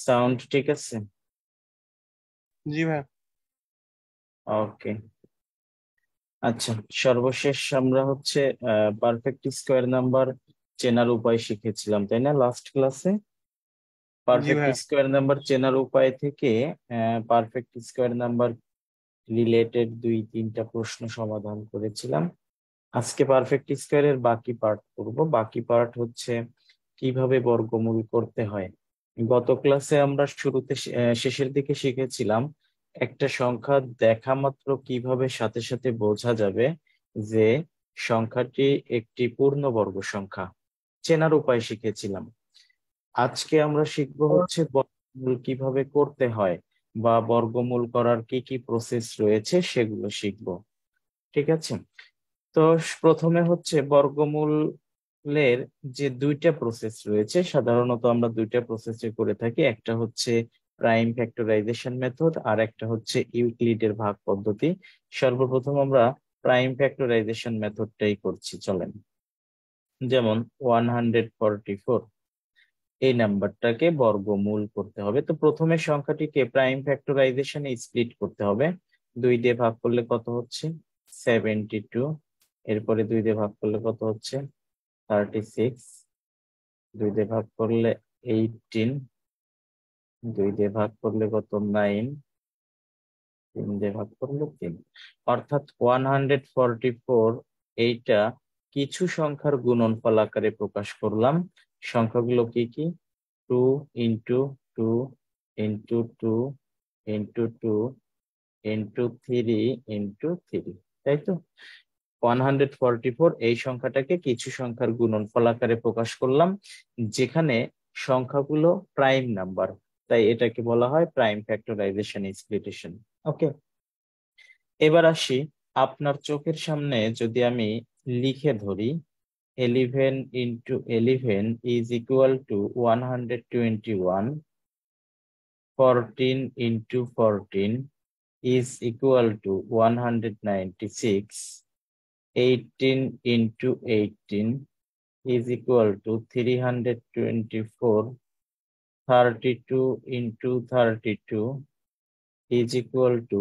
Sound ঠিক আছে? জি ভাই। ওকে, আচ্ছা। সর্বশেষ আমরা হচ্ছে পারফেক্ট স্কোয়ার নাম্বার চেনার উপায় শিখেছিলাম, তাই না, লাস্ট ক্লাসে? জি পারফেক্ট ভাই। স্কোয়ার নাম্বার চেনার উপায় থেকে পারফেক্ট স্কোয়ার নাম্বার রিলেটেড 2-3টা প্রশ্ন সমাধান করেছিলাম। আজকে পারফেক্ট স্কোয়ারের বাকি পার্ট করব। বাকি পার্ট হচ্ছে কিভাবে বর্গমূল করতে হয়। গত ক্লাসে আমরা শুরুতে শেষের দিকে শিখেছিলাম একটা সংখ্যা দেখা মাত্র কিভাবে সাথে সাথে বোঝা যাবে যে সংখ্যাটি একটি পূর্ণবর্গ সংখ্যা, চেনার উপায় শিখেছিলাম। আজকে আমরা শিখবো হচ্ছে বর্গমূল কিভাবে করতে হয় বা বর্গমূল করার কি কি প্রসেস রয়েছে সেগুলো শিখবো। ঠিক আছে? তো প্রথমে হচ্ছে বর্গমূলের যে দুইটা প্রসেস রয়েছে, সাধারণত আমরা দুইটা প্রসেসে করে থাকি। একটা হচ্ছে প্রাইম ফ্যাক্টরাইজেশন মেথড আর একটা হচ্ছে ইউক্লিডের ভাগ পদ্ধতি। সর্বপ্রথম আমরা প্রাইম ফ্যাক্টরাইজেশন মেথডটাই করছি, চলেন। যেমন 144, এই নাম্বারটাকে বর্গমূল করতে হবে। তো প্রথমে সংখ্যাটিকে প্রাইম ফ্যাক্টরাইজেশনে স্প্লিট করতে হবে। 2 দিয়ে ভাগ করলে কত হচ্ছে? 72। এরপরে 2 দিয়ে ভাগ করলে কত হচ্ছে? 36। 2 দিয়ে ভাগ করলে 18। 2 দিয়ে ভাগ করলে কত? 9। 3 দিয়ে ভাগ করলে 3। অর্থাৎ 144 এইটা কিছু সংখ্যার গুণনফল আকারে প্রকাশ করলাম। সংখ্যাগুলো কি কি? 2 into 2 into 2 into 2 into 3 into 3, তাই তো? 144 এই সংখ্যাটাকে কিছু সংখ্যার গুণনফল আকারে প্রকাশ করলাম, যেখানে সংখ্যাগুলো প্রাইম নাম্বার, তাই এটাকে বলা হয় প্রাইম ফ্যাক্টরাইজেশন স্প্লিটেশন। ওকে, এবার আসি, আপনার চোখের সামনে যদি আমি লিখে ধরি 11 into 11 is equal to 121, 14 into 14 is equal to 196, 18 into 18 is equal to 324, 32 into 32 is equal to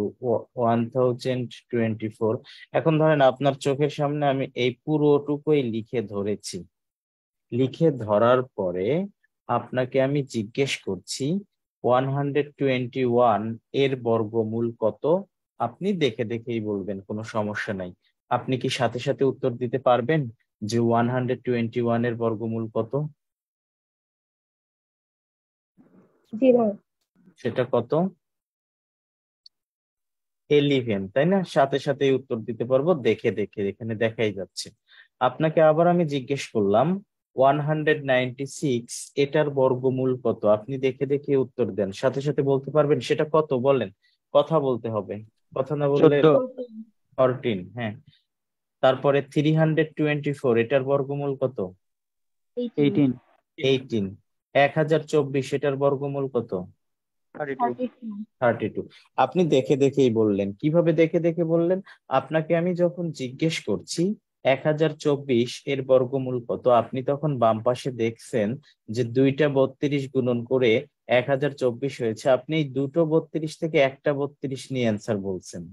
1024। এখন ধরেন আপনার চোখের সামনে আমি এই পুরোটুকুই লিখে ধরেছি। লিখে ধরার পরে আপনাকে আমি জিজ্ঞেস করছি 121 এর বর্গমূল কত? আপনি দেখে দেখেই বলবেন, কোনো সমস্যা নাই। আপনি কি সাথে সাথে উত্তর দিতে পারবেন যে 121 এর বর্গমূল কত? জি ভাই। সেটা কত? 11, তাই না? সাথে সাথে উত্তর দিতে পারবো দেখে দেখে, এখানে দেখাই যাচ্ছে। আপনাকে আবার আমি জিজ্ঞেস করলাম 196 এটার বর্গমূল কত? আপনি দেখে দেখে উত্তর দেন, সাথে সাথে বলতে পারবেন সেটা কত? বলেন, কথা বলতে হবে, কথা না বললে। 14। 14, হ্যাঁ। তারপরে 324 এটার বর্গমূল কত? 18। 18। 1024 এটার বর্গমূল কত? 32। 32। আপনি দেখে দেখেই বললেন। কিভাবে দেখে দেখে বললেন? আপনাকে আমি যখন জিজ্ঞেস করছি 1024 এর বর্গমূল কত, আপনি তখন বাম পাশে দেখছেন যে দুইটা 32 গুণন করে 1024 হয়েছে। আপনি এই দুটো 32 থেকে একটা 32 নিয়ে অ্যান্সার বলছেন।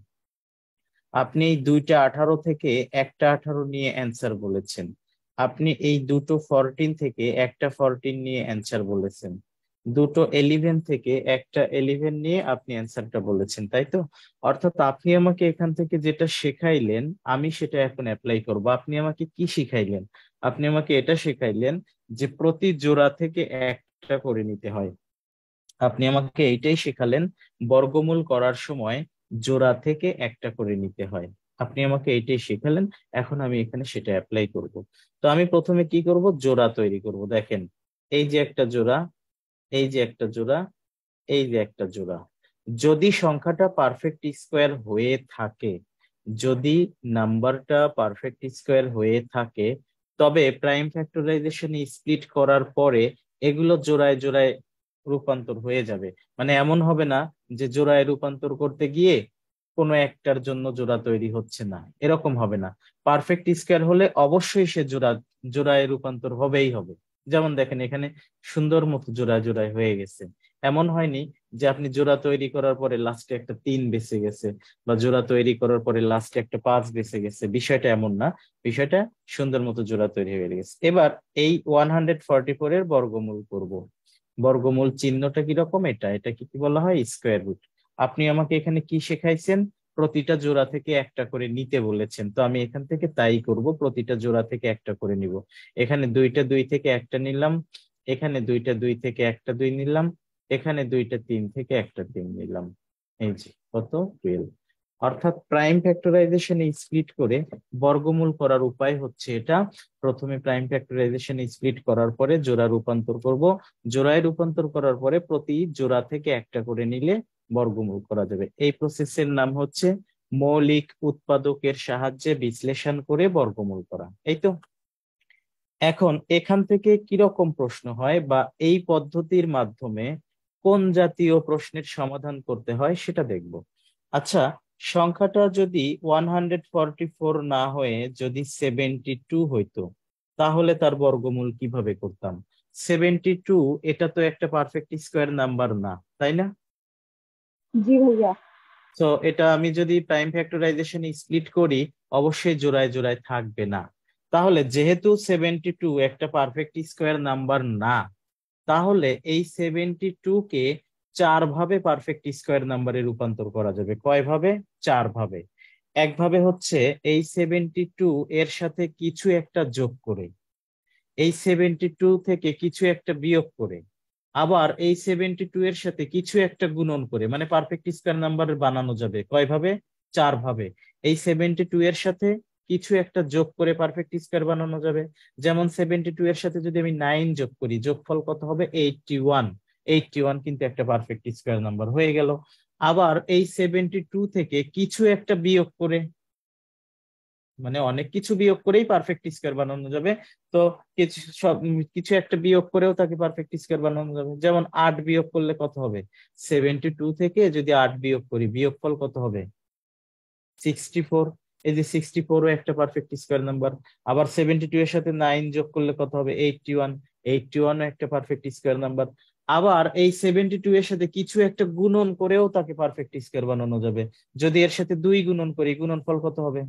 আপনি এই দুইটা 18 থেকে একটা 18 নিয়ে অ্যান্সার বলেছেন। আপনি এই দুটো 14 থেকে একটা 14 নিয়ে অ্যান্সার বলেছেন। দুটো 11 থেকে একটা 11 নিয়ে আপনি অ্যান্সারটা বলেছেন, তাই তো? অর্থাৎ আপনি আমাকে এখান থেকে যেটা শেখাইলেন আমি সেটা এখন অ্যাপ্লাই করব। আপনি আমাকে কি শিখাইলেন? আপনি আমাকে এটা শেখাইলেন যে প্রতি জোড়া থেকে একটা করে নিতে হয়। আপনি আমাকে এইটাই শেখালেন বর্গমূল করার সময় জোড়া থেকে একটা করে নিতে হয়। আপনি আমাকে এইটাই শেখালেন, এখন আমি এখানে সেটা অ্যাপ্লাই করব। তো আমি প্রথমে কি করব? জোড়া তৈরি করব। দেখেন, এই যে একটা জোড়া, এই যে একটা জোড়া, এই যে একটা জোড়া। যদি সংখ্যাটা পারফেক্ট স্কোয়ার হয়ে থাকে, যদি নাম্বারটা পারফেক্ট স্কোয়ার হয়ে থাকে, তবে প্রাইম ফ্যাক্টরাইজেশন স্প্লিট করার পরে এগুলো জোড়ায় জোড়ায় রূপান্তর হয়ে যাবে। মানে এমন হবে না যে জোড়ায় রূপান্তর করতে গিয়ে কোনো একটার জন্য জোড়া তৈরি হচ্ছে না, এরকম হবে না। পারফেক্ট স্কোয়ার হলে অবশ্যই সে জোড়ায় রূপান্তর হবেই হবে। যেমন দেখেন এখানে সুন্দর মতো জোড়ায় জোড়ায় হয়ে গেছে। এমন হয়নি যে আপনি জোড়া তৈরি করার পরে লাস্টে একটা 3 বেঁচে গেছে, বা জোড়া তৈরি করার পরে লাস্টে একটা 5 বেঁচে গেছে, বিষয়টা এমন না। বিষয়টা সুন্দর মতো জোড়া তৈরি হয়ে গেছে। এবার এই 144 এর বর্গমূল করব। বর্গমূল চিহ্নটা কিরকম, এটা কি কি বলা হয়, স্কোয়ার রুট। আপনি আমাকে এখানে কি শেখাইছেন, প্রতিটা জোড়া থেকে একটা করে নিতে বলেছেন, তো আমি এখান থেকে তাই করব, প্রতিটা জোড়া থেকে একটা করে নিব। এখানে দুইটা 2 থেকে একটা নিলাম, এখানে দুইটা 2 থেকে একটা 2 নিলাম, এখানে দুইটা 3 থেকে একটা 3 নিলাম। এই যে কত, 12। অর্থাৎ প্রাইম ফ্যাক্টরাইজেশনে স্প্লিট করে বর্গমূল করার উপায় হচ্ছে এটা। প্রথমে প্রাইম ফ্যাক্টরাইজেশনে স্প্লিট করার পরে জোড়া রূপান্তর করব, জোড়ায় রূপান্তর করার পরে প্রতি জোড়া থেকে একটা করে নিলে বর্গমূল করা যাবে। এই প্রসেসের নাম হচ্ছে মৌলিক উৎপাদকের সাহায্যে বিশ্লেষণ করে বর্গমূল করা, এই তো। এখন এখান থেকে কিরকম প্রশ্ন হয়, বা এই পদ্ধতির মাধ্যমে কোন জাতীয় প্রশ্নের সমাধান করতে হয় সেটা দেখব। আচ্ছা, সংখ্যাটা যদি 144 না হয়ে যদি 72 হইতো, তাহলে তার বর্গমূল কিভাবে করতাম? 72 এটা তো একটা পারফেক্ট স্কোয়ার নাম্বার না, তাই না? জি ভাইয়া। তো এটা আমি যদি প্রাইম ফ্যাক্টরাইজেশন স্প্লিট করি, অবশ্যই জোড়ায় জোড়ায় থাকবে না। তাহলে যেহেতু 72 একটা পারফেক্ট স্কোয়ার নাম্বার না, তাহলে এই 72 কে 4 ভাবে পারফেক্ট স্কোয়ার নাম্বারে রূপান্তর করা যাবে। কয় ভাবে? 4 ভাবে। একভাবে হচ্ছে এই 72 এর সাথে কিছু একটা যোগ করে, এই 72 থেকে কিছু একটা বিয়োগ করে, আবার এই 72 এর সাথে কিছু একটা গুণন করে, মানে পারফেক্ট স্কোয়ার নাম্বার বানানো যাবে কয় ভাবে? 4 ভাবে। এই 72 এর সাথে কিছু একটা যোগ করে পারফেক্ট স্কোয়ার বানানো যাবে। যেমন 72 এর সাথে যদি আমি 9 যোগ করি, যোগফল কত হবে? 81। 81 কিন্তু একটা পারফেক্ট স্কোয়ার নাম্বার হয়ে গেল। আবার এই 72 থেকে কিছু একটা বিয়োগ করে, মানে অনেক কিছু বিয়োগ করেই পারফেক্ট স্কোয়ার বানানো যাবে। তো কিছু একটা বিয়োগ করেও তাকে পারফেক্ট স্কোয়ার বানানো যাবে। যেমন 8 বিয়োগ করলে কত হবে? 72 থেকে যদি 8 বিয়োগ করি, বিয়োগফল কত হবে? 64। এই যে 64ও একটা পারফেক্ট স্কোয়ার নাম্বার। আবার 72 এর সাথে 9 যোগ করলে কত হবে? 81। 81ও একটা পারফেক্ট স্কোয়ার নাম্বার। আবার এই 72 এর সাথে কিছু একটা গুণন করেও তাকে পারফেক্ট স্কোয়ার বানানো যাবে। যদি এর সাথে 2 গুণন করি, গুণনফল কত হবে?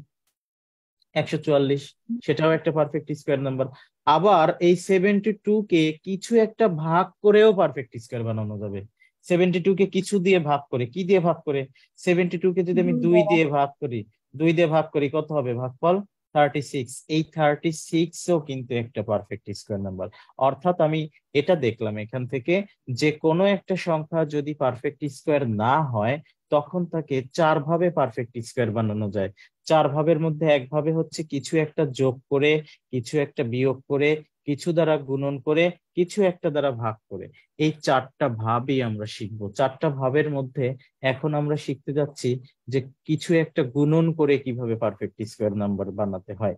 144। সেটাও একটা পারফেক্ট স্কোয়ার নাম্বার। আবার এই 72 কে কিছু একটা ভাগ করেও পারফেক্ট স্কোয়ার বানানো যাবে। 72 কে কিছু দিয়ে ভাগ করে, কি দিয়ে ভাগ করে? 72 কে যদি আমি 2 দিয়ে ভাগ করি, 2 দিয়ে ভাগ করি, কত হবে ভাগফল? 36। এই 36ও কিন্তু একটা পারফেক্ট স্কোয়ার নাম্বার। অর্থাৎ আমি এটা দেখলাম এখান থেকে, যে কোনো একটা সংখ্যা যদি পারফেক্ট স্কোয়ার না হয়, তখন তাকে 4 ভাবে পারফেক্ট স্কোয়ার বানানো যায়। 4 ভাবের মধ্যে এক ভাবে হচ্ছে কিছু একটা যোগ করে, কিছু একটা বিয়োগ করে, কিছু দ্বারা গুণন করে, কিছু একটা দ্বারা ভাগ করে। এই 4টা ভাবই আমরা শিখবো। 4টা ভাবের মধ্যে এখন আমরা শিখতে যাচ্ছি যে কিছু একটা গুণন করে কিভাবে পারফেক্ট স্কোয়ার নাম্বার বানাতে হয়।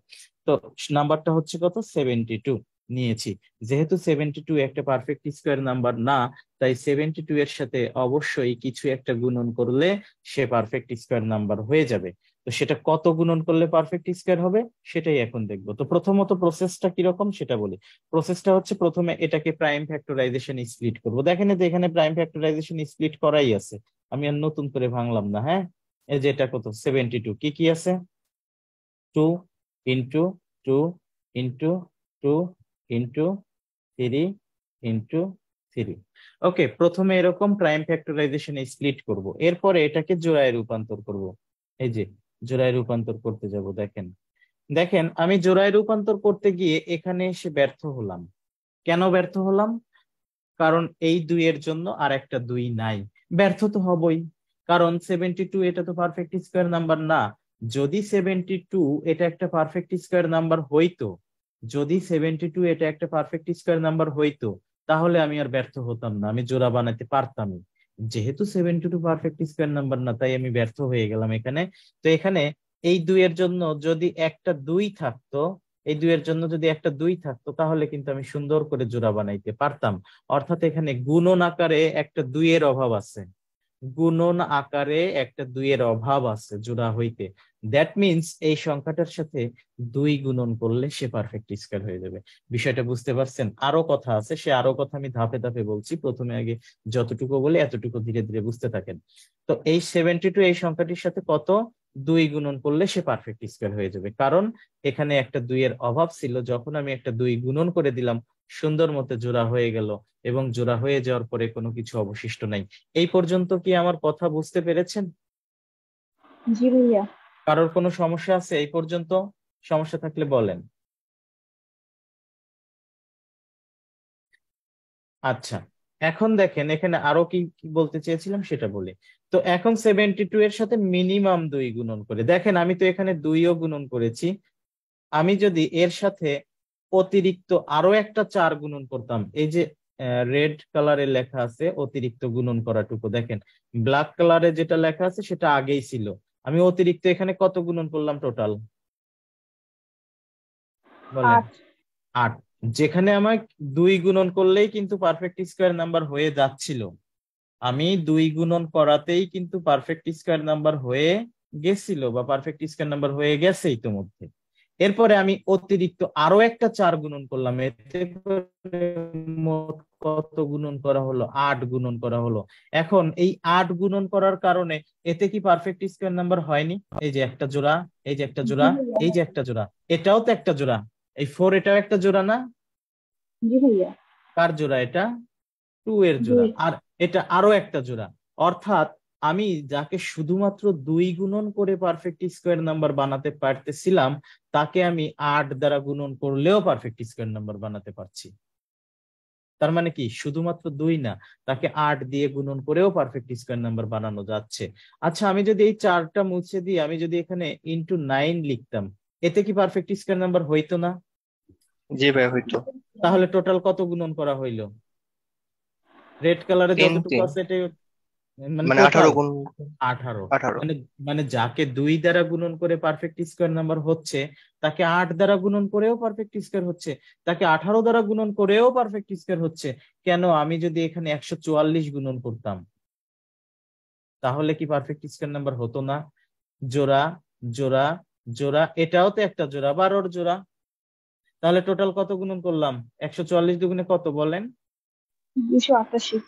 তো নাম্বারটা হচ্ছে কত? 72 নিয়েছি। যেহেতু 72 একটা পারফেক্ট স্কোয়ার নাম্বার না, তাই 72 এর সাথে অবশ্যই কিছু একটা গুণন করলে সে পারফেক্ট স্কোয়ার নাম্বার হয়ে যাবে। তো সেটা কত গুণন করলে পারফেক্ট স্কোয়ার হবে সেটাই এখন দেখবো। তো প্রথমত প্রসেসটা কিরকম সেটা বলি। প্রসেসটা হচ্ছে, প্রথমে এটাকে প্রাইম ফ্যাক্টরাইজেশন স্প্লিট করবো। দেখেন যে এখানে প্রাইম ফ্যাক্টরাইজেশন স্প্লিট করাই আছে, আমি আর নতুন করে ভাঙলাম না। হ্যাঁ, এই যে এটা কত? 72। কি কি আছে? 2 ইন্টু 2 ইন্টু 2 ইন্টু 3 ইন্টু 3। ওকে, প্রথমে এরকম প্রাইম ফ্যাক্টরাইজেশন স্প্লিট করব, এরপরে এটাকে জোড়ায় রূপান্তর করব। এই যে জোড়ায় রূপান্তর করতে যাব, দেখেন দেখেন আমি জোড়ায় রূপান্তর করতে গিয়ে এখানে এসে ব্যর্থ হলাম। কেন ব্যর্থ হলাম? কারণ এই 2 এর জন্য আর একটা 2 নাই। ব্যর্থ তো হবই, কারণ 72 এটা তো পারফেক্ট স্কোয়ার নাম্বার না। যদি 72 এটা একটা পারফেক্ট স্কোয়ার নাম্বার হইতো, যদি 72 এটা একটা পারফেক্ট স্কোয়ার নাম্বার হইতো, তাহলে আমি আর ব্যর্থ হতাম না, আমি জোড়া বানাতে পারতামই। যেহেতু 72 পারফেক্ট স্কোয়ার নাম্বার না, তাই আমি ব্যর্থ হয়ে গেলাম এখানে। তো এখানে এই 2 এর জন্য যদি একটা 2 থাকতো, এই 2 এর জন্য যদি একটা 2 থাকতো, তাহলে কিন্তু আমি সুন্দর করে জোড়া বানাইতে পারতাম। অর্থাৎ এখানে গুণন আকারে একটা 2 এর অভাব আছে। গুণন আকারে একটা 2 এর অভাব আছে জোড়া হইতে, দ্যাট মিনস এই সংখ্যাটার সাথে 2 গুণন করলে সে পারফেক্ট স্কয়ার হয়ে যাবে। বিষয়টা বুঝতে পারছেন? আরো কথা আছে, সে আরো কথা আমি ধাপে ধাপে বলছি, প্রথমে আগে যতটুকু বলে এতটুকু ধীরে ধীরে বুঝতে থাকেন। তো এই 72 এই সংখ্যাটির সাথে কত 2 গুণন করলে সে পারফেক্ট স্কয়ার হয়ে যাবে, কারণ এখানে একটা 2 এর অভাব ছিল, যখন আমি একটা 2 গুণন করে দিলাম সুন্দর মতো জোড়া হয়ে গেল, এবং জোড়া হয়ে যাওয়ার পরে কোনো কিছু অবশিষ্ট নাই। এই পর্যন্ত কি আমার কথা বুঝতে পেরেছেন? জি ভাইয়া। কারোর কোনো সমস্যা আছে এই পর্যন্ত? সমস্যা থাকলে বলেন। আচ্ছা, এখন দেখেন এখানে আরো কি কি বলতে চেয়েছিলাম সেটা বলি। তো এখন 72 এর সাথে মিনিমাম 2 গুণন করে দেখেন, আমি তো এখানে 2ও গুণন করেছি, আমি যদি এর সাথে অতিরিক্ত আরো একটা 4 গুণন করতাম, এই যে রেড কালারে লেখা আছে অতিরিক্ত গুণন করাটুকু, দেখেন ব্ল্যাক কালারে যেটা লেখা আছে সেটা আগেই ছিল, আমি অতিরিক্ত এখানে কত গুণন করলাম টোটাল বলেন? 8। 8। যেখানে আমার 2 গুণন করলেই কিন্তু পারফেক্ট স্কয়ার নাম্বার হয়ে যাচ্ছিল, আমি 2 গুণন করাতেই কিন্তু পারফেক্ট স্কয়ার নাম্বার হয়ে গেছিল, বা পারফেক্ট স্কয়ার নাম্বার হয়ে গেছে ইতোমধ্যে। এরপরে আমি অতিরিক্ত আরো একটা 4 গুণন করলাম, এতে করে মোট কত গুণন করা হলো? 8 গুণন করা হলো। এখন এই 8 গুণন করার কারণে এতে কি পারফেক্ট স্কয়ার নাম্বার হয়নি? এই যে একটা জোড়া, এই যে একটা জি জোড়া, ভাইয়া। এই যে একটা জোড়া, এটাও তো একটা জোড়া, এই 4 এটাও একটা জোড়া না? জি ভাইয়া। কার জোড়া এটা? 2 এর জোড়া। 2। আর এটা আরো একটা জোড়া, অর্থাৎ আমি যাকে শুধুমাত্র 2 গুণন করে পারফেক্ট স্কয়ার নাম্বার বানাতে পারতেছিলাম, তাকে আমি 8 দ্বারা গুণন করলেও পারফেক্ট স্কয়ার নাম্বার বানাতে পারছি। তার মানে কি শুধুমাত্র 2 না, তাকে 8 দিয়ে গুণন করেও পারফেক্ট স্কয়ার নাম্বার বানানো যাচ্ছে। আচ্ছা, আমি যদি এই 4টা মুছে দিই, আমি যদি এখানে ইনটু 9 লিখতাম, এতে কি পারফেক্ট স্কয়ার নাম্বার হইতো না? জি ভাইয়া হইতো। তাহলে টোটাল কত গুণন করা হইলো? রেড কালারে 3 যতটুকু 3 আছে এটাই, মানে মানে টোটাল 18 গুণ 18। 18। মানে মানে যাকে 2 দ্বারা গুণন করে পারফেক্ট স্কয়ার নাম্বার হচ্ছে, তাকে 8 দ্বারা গুণন করেও পারফেক্ট স্কয়ার হচ্ছে, তাকে 18 দ্বারা গুণন করেও পারফেক্ট স্কয়ার হচ্ছে। কেন? আমি যদি এখানে 144 গুণন করতাম, তাহলে কি পারফেক্ট স্কয়ার নাম্বার হতো না? জোড়া, জোড়া, জোড়া, এটাও তো একটা জোড়া, 12 জোড়া। তাহলে টোটাল কত গুণন করলাম? 144 দুগুণে কত বলেন? 288।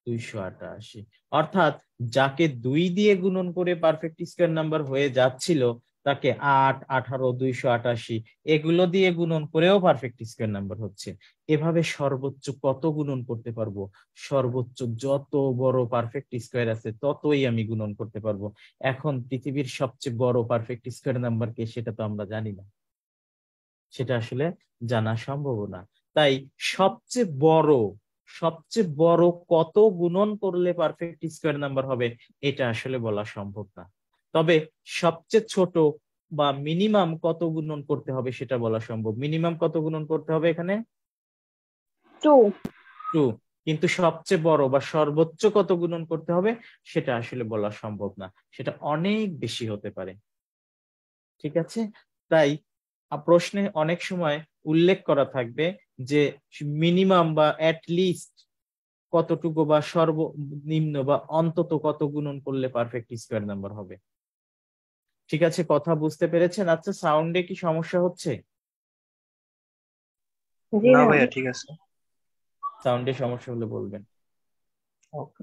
288। অর্থাৎ যাকে 2 দিয়ে গুণন করে পারফেক্ট স্কয়ার নাম্বার হয়ে যাচ্ছিল, তাকে 8, 18, 288 এগুলো দিয়ে গুণন করেও পারফেক্ট স্কয়ার নাম্বার হচ্ছে। এভাবে সর্বোচ্চ কত গুণন করতে পারবো? সর্বোচ্চ যত বড় পারফেক্ট স্কয়ার আছে ততই আমি গুণন করতে পারবো। এখন পৃথিবীর সবচেয়ে বড় পারফেক্ট স্কয়ার নাম্বার কে সেটা তো আমরা জানি না, সেটা আসলে জানা সম্ভব না। তাই সবচেয়ে বড়, সবচেয়ে বড় কত গুণন করলে পারফেক্ট স্কয়ার নাম্বার হবে এটা আসলে বলা সম্ভব না। তবে সবচেয়ে ছোট বা মিনিমাম কত গুণন করতে হবে সেটা বলা সম্ভব। মিনিমাম কত গুণন করতে হবে এখানে? 2। 2। কিন্তু সবচেয়ে বড় বা সর্বোচ্চ কত গুণন করতে হবে সেটা আসলে বলা সম্ভব না, সেটা অনেক বেশি হতে পারে। ঠিক আছে? তাই প্রশ্নে অনেক সময় উল্লেখ করা থাকবে যে মিনিমাম বা অ্যাট লিস্ট কতটুকু, বা সর্বনিম্ন বা অন্তত কত গুণন করলে পারফেক্ট স্কয়ার নাম্বার হবে। ঠিক আছে, কথা বুঝতে পেরেছেন? আচ্ছা, সাউন্ডে কি সমস্যা হচ্ছে? জি না ম্যাম। ভাইয়া ঠিক আছে। সাউন্ডে সমস্যা হলে বলবেন। ওকে।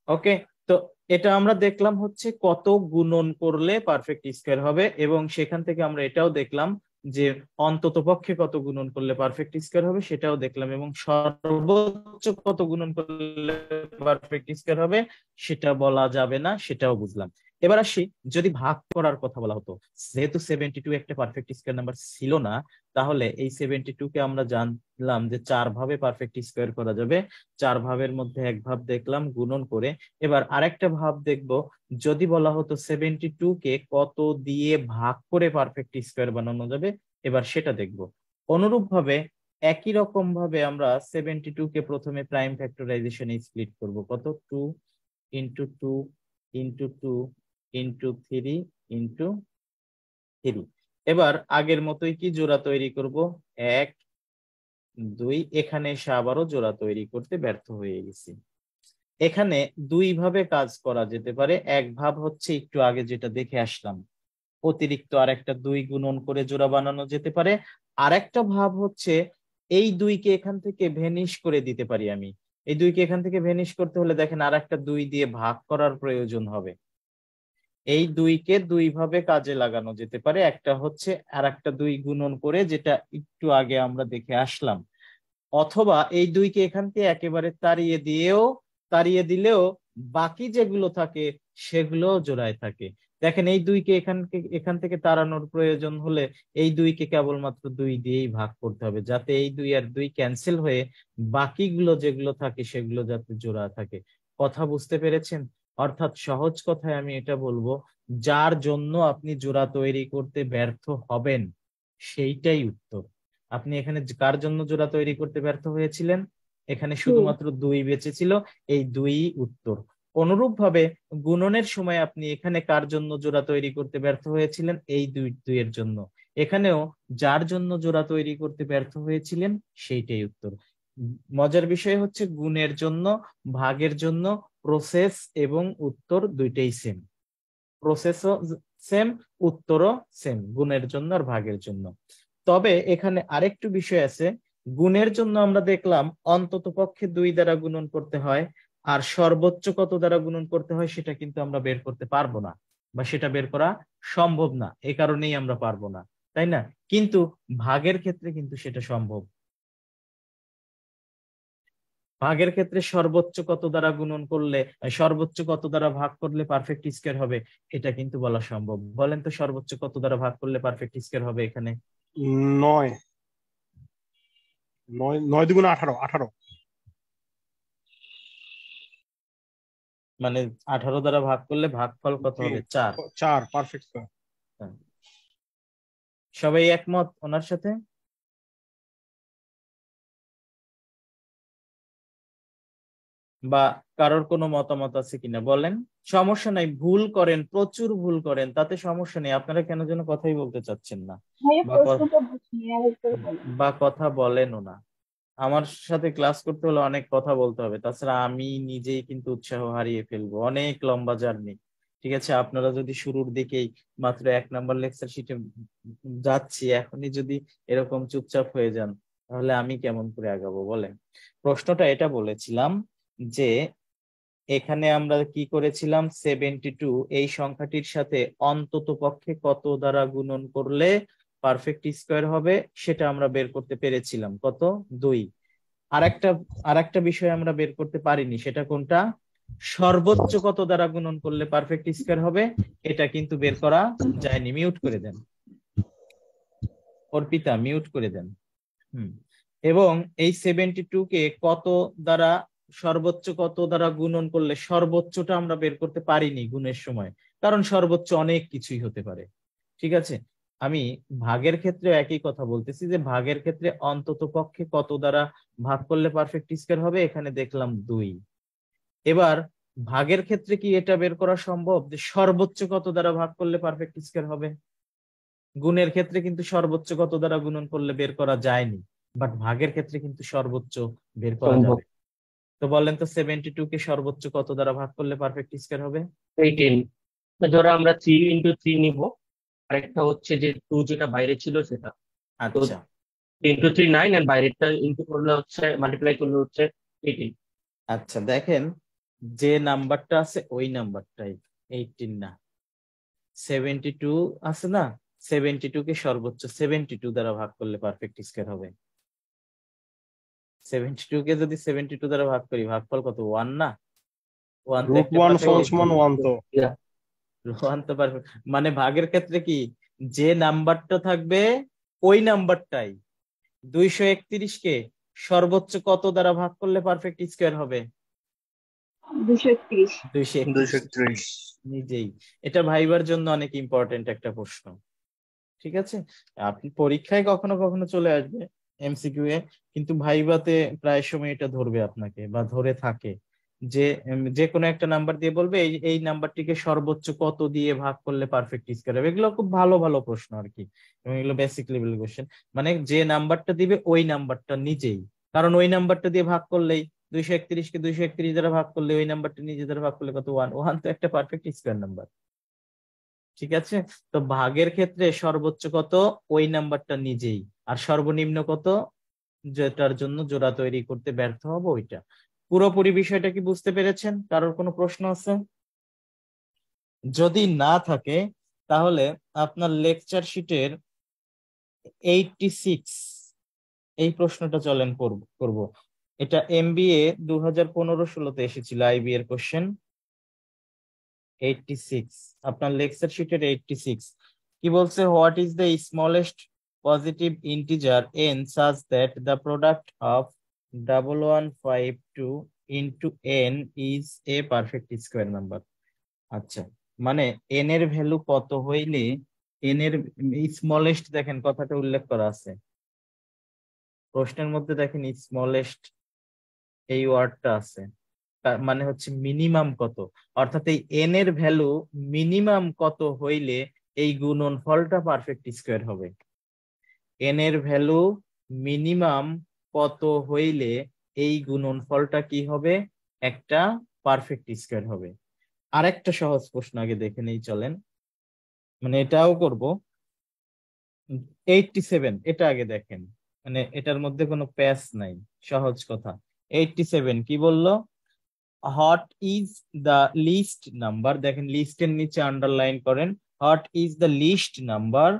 ওকে। তো এটা আমরা দেখলাম হচ্ছে কত গুণন করলে পারফেক্ট স্কয়ার হবে, এবং সেখান থেকে আমরা এটাও দেখলাম যে অন্তত পক্ষে কত গুণন করলে পারফেক্ট স্কয়ার হবে সেটাও দেখলাম, এবং সর্বোচ্চ কত গুণন করলে পারফেক্ট স্কয়ার হবে সেটা বলা যাবে না সেটাও বুঝলাম। এবার আসি, যদি ভাগ করার কথা বলা হতো, যেহেতু 72 একটা পারফেক্ট স্কয়ার নাম্বার ছিল না, তাহলে এই 72 কে আমরা জানলাম যে 4 ভাবে পারফেক্ট স্কয়ার করা যাবে। 4 ভাবের মধ্যে এক ভাব দেখলাম গুণন করে। এবার আরেকটা ভাব দেখব, যদি বলা হতো 72 কে কত দিয়ে ভাগ করে পারফেক্ট স্কয়ার বানানো যাবে, এবার সেটা দেখব। অনুরূপ ভাবে একই রকম ভাবে আমরা 72 কে প্রথমে প্রাইম ফ্যাক্টরাইজেশনে স্প্লিট করব। কত? 2 ইন্টু 2 ইন্টু 2 ইন্টু 3 ইন্টু 3। এবার আগের মতোই কি জোড়া তৈরি করব? 1, 2। এখানে এসে আবারও জোড়া তৈরি করতে ব্যর্থ হয়ে গেছি। এখানে দুই ভাবে কাজ করা যেতে পারে। এক ভাব হচ্ছে একটু আগে যেটা দেখে আসলাম, অতিরিক্ত আর একটা 2 গুণন করে জোড়া বানানো যেতে পারে। আর একটা ভাব হচ্ছে এই 2কে এখান থেকে ভেনিশ করে দিতে পারি আমি। এই 2কে এখান থেকে ভেনিশ করতে হলে দেখেন আর একটা 2 দিয়ে ভাগ করার প্রয়োজন হবে। এই 2কে দুই ভাবে কাজে লাগানো যেতে পারে। একটা হচ্ছে আর একটা 2 গুণন করে, যেটা একটু আগে আমরা দেখে আসলাম। অথবা এই 2কে এখান থেকে একেবারে তাড়িয়ে দিলেও বাকি যেগুলো থাকে সেগুলো জোড়ায় থাকে। দেখেন এই 2কে এখান থেকে তাড়ানোর প্রয়োজন হলে এই 2কে কেবলমাত্র 2 দিয়েই ভাগ করতে হবে, যাতে এই 2 আর 2 ক্যান্সেল হয়ে বাকিগুলো যেগুলো থাকে সেগুলো যাতে জোড়া থাকে। কথা বুঝতে পেরেছেন? অর্থাৎ সহজ কথায় আমি এটা বলবো, যার জন্য আপনি জোড়া তৈরি করতে ব্যর্থ হবেন সেইটাই উত্তর। আপনি এখানে কার জন্য জোড়া তৈরি করতে ব্যর্থ হয়েছিলেন? এখানে শুধুমাত্র 2 বেঁচে ছিল, এই 2 উত্তর। অনুরূপ ভাবে গুণনের সময় আপনি এখানে কার জন্য জোড়া তৈরি করতে ব্যর্থ হয়েছিলেন? এই 2 এর জন্য। এখানেও যার জন্য জোড়া তৈরি করতে ব্যর্থ হয়েছিলেন সেইটাই উত্তর। মজার বিষয় হচ্ছে গুণের জন্য, ভাগের জন্য প্রসেস এবং উত্তর দুইটাই সেম। প্রসেসও সেম, উত্তরও সেম, গুণের জন্য আর ভাগের জন্য। তবে এখানে আরেকটু বিষয় আছে। গুণের জন্য আমরা দেখলাম অন্তত পক্ষে 2 দ্বারা গুণন করতে হয়, আর সর্বোচ্চ কত দ্বারা গুণন করতে হয় সেটা কিন্তু আমরা বের করতে পারবো না, বা সেটা বের করা সম্ভব না। এ কারণেই আমরা পারবো না, তাই না? কিন্তু ভাগের ক্ষেত্রে কিন্তু সেটা সম্ভব। ভাগের ক্ষেত্রে সর্বোচ্চ কত দ্বারা গুণন করলে, সর্বোচ্চ কত দ্বারা ভাগ করলে পারফেক্ট স্কয়ার হবে এটা কিন্তু বলা সম্ভব। বলেন তো সর্বোচ্চ কত দ্বারা ভাগ করলে পারফেক্ট স্কয়ার হবে এখানে? 9 9 দুগুণে 18 18। মানে 18 দ্বারা ভাগ করলে ভাগফল কত হবে? 4। 4 পারফেক্ট। সবাই একমত ওনার সাথে? বা কারোর কোনো মতামত আছে কিনা বলেন। সমস্যা নাই, ভুল করেন, প্রচুর ভুল করেন, তাতে সমস্যা নেই। আপনারা কেন যেন কথাই বলতে চাচ্ছেন না, ভাইয়া বা প্রশ্নটা বুঝিনি, আরেকবার বলেন। কথা বলেনও না। আমার সাথে ক্লাস করতে হলে অনেক কথা বলতে হবে, তাছাড়া আমি নিজেই কিন্তু উৎসাহ হারিয়ে ফেলবো। অনেক লম্বা জার্নি। ঠিক আছে, আপনারা যদি শুরুর দিকেই মাত্র 1 নম্বর লেকচার শিটে যাচ্ছি, এখনই যদি এরকম চুপচাপ হয়ে যান তাহলে আমি কেমন করে আগাবো বলেন। প্রশ্নটা এটা বলেছিলাম যে এখানে আমরা কি করেছিলাম, 72 এই সংখ্যাটির সাথে অন্তত পক্ষে কত দ্বারা গুণন করলে পারফেক্ট স্কয়ার হবে সেটা আমরা বের করতে পেরেছিলাম। কত? 2। আরেকটা বিষয় আমরা বের করতে পারিনি, সেটা কোনটা? সর্বোচ্চ কত দ্বারা গুণন করলে পারফেক্ট স্কয়ার হবে, এটা কিন্তু বের করা যায়নি। মিউট করে দেন অর্পিতা, মিউট করে দেন। এবং এই 72 কে কত দ্বারা, সর্বোচ্চ কত দ্বারা গুণন করলে সর্বোচ্চটা আমরা বের করতে পারিনি গুণের সময়, কারণ সর্বোচ্চ অনেক কিছুই হতে পারে। ঠিক আছে, আমি ভাগের ক্ষেত্রে একই কথা বলতেছি, যে ভাগের ক্ষেত্রে অন্তত পক্ষে কত দ্বারা ভাগ করলে পারফেক্ট স্কয়ার হবে, এখানে দেখলাম 2। এবার ভাগের ক্ষেত্রে কি এটা বের করা সম্ভব যে সর্বোচ্চ কত দ্বারা ভাগ করলে পারফেক্ট স্কয়ার হবে? গুণের ক্ষেত্রে কিন্তু সর্বোচ্চ কত দ্বারা গুণন করলে বের করা যায়নি, বাট ভাগের ক্ষেত্রে কিন্তু সর্বোচ্চ বের করা যাবে। তো বলেন তো 72 কে সর্বোচ্চ কত দ্বারা ভাগ করলে পারফেক্ট স্কয়ার হবে? 18। ধরো আমরা 3 ইন্টু 3 নিব, আরেকটা হচ্ছে যে 2 যেটা বাইরে ছিল সেটা। তো আচ্ছা 3 ইন্টু 3 9, আর বাইরেরটা ইন্টু করলে হচ্ছে, মাল্টিপ্লাই করলে হচ্ছে 18। আচ্ছা, দেখেন যে নাম্বারটা আছে ওই নাম্বারটাই, 18 না, 72 আছে না। 72 কে সর্বোচ্চ 72 দ্বারা ভাগ করলে পারফেক্ট স্কয়ার হবে। 72 কে যদি 72 দ্বারা ভাগ করি, ভাগফল কত? 1 না? 1 তো একটা √1 পাশেই সমান 1 তো। 1 তো পারফেক্ট। মানে ভাগের ক্ষেত্রে কি, যে নাম্বারটা থাকবে ওই নাম্বারটাই। 231 কে সর্বোচ্চ কত দ্বারা ভাগ করলে পারফেক্ট স্কয়ার হবে? 231। 231 নিজেই। এটা ভাইবার জন্য অনেক ইম্পর্টেন্ট একটা প্রশ্ন। ঠিক আছে, আপনি পরীক্ষায় কখনো কখনো চলে আসবে এমসিকিউ এ, কিন্তু ভাইভাতে প্রায় সময় এটা ধরবে আপনাকে, বা ধরে থাকে, যে যে কোনো একটা নাম্বার দিয়ে বলবে এই এই নাম্বারটিকে সর্বোচ্চ কত দিয়ে ভাগ করলে পারফেক্ট স্কয়ার হবে। এগুলো খুব ভালো ভালো প্রশ্ন আর কি, এবং এগুলো বেসিক লেভেল কোশ্চেন। মানে যে নাম্বারটা দিবে ওই নাম্বারটা নিজেই, কারণ ওই নাম্বারটা দিয়ে ভাগ করলেই 231 কে 231 দ্বারা ভাগ করলে ওই নাম্বারটা নিজে দ্বারা ভাগ করলে কত? 1। 1 তো একটা পারফেক্ট স্কোয়ার নাম্বার। ঠিক আছে, তো ভাগের ক্ষেত্রে সর্বোচ্চ কত? ওই নাম্বারটা নিজেই, আর সর্বনিম্ন কত? যেটার জন্য জোড়া তৈরি করতে ব্যর্থ হবো ওইটা। পুরোপুরি বিষয়টা কি বুঝতে পেরেছেন? কারোর কোনো প্রশ্ন আছে? যদি না থাকে তাহলে আপনার লেকচার শিটের 86 এই প্রশ্নটা চলেন করব। এটা MBA 2015-16 এসেছিল আইবি এর কোশ্চেন। 86 আপনার লেকচার শিটের 86 কি বলছে? What is the smallest positive integer n such that the product of 1152 into n is a perfect square number? আচ্ছা, মানে n এর ভ্যালু কত হইলে n এর স্মলেস্ট, দেখেন কথাটা উল্লেখ করা আছে প্রশ্নের মধ্যে, দেখেন স্মলেস্ট এই ওয়ার্ডটা আছে, তার মানে হচ্ছে মিনিমাম কত, অর্থাৎ এই n এর ভ্যালু মিনিমাম কত হইলে এই গুণনফলটা পারফেক্ট স্কোয়ার হবে। n এর ভ্যালু মিনিমাম কত হইলে এই গুণনফলটা কি হবে? একটা পারফেক্ট স্কোয়ার হবে। আরেকটা সহজ প্রশ্ন আগে দেখে নেই চলেন, মানে এটাও করব। 87 এটা আগে দেখেন, মানে এটার মধ্যে কোনো প্যাচ নাই, সহজ কথা। 87 কি বললো? What is the list number, দেখেন লিস্টের নিচে আন্ডারলাইন করেন, what is the list number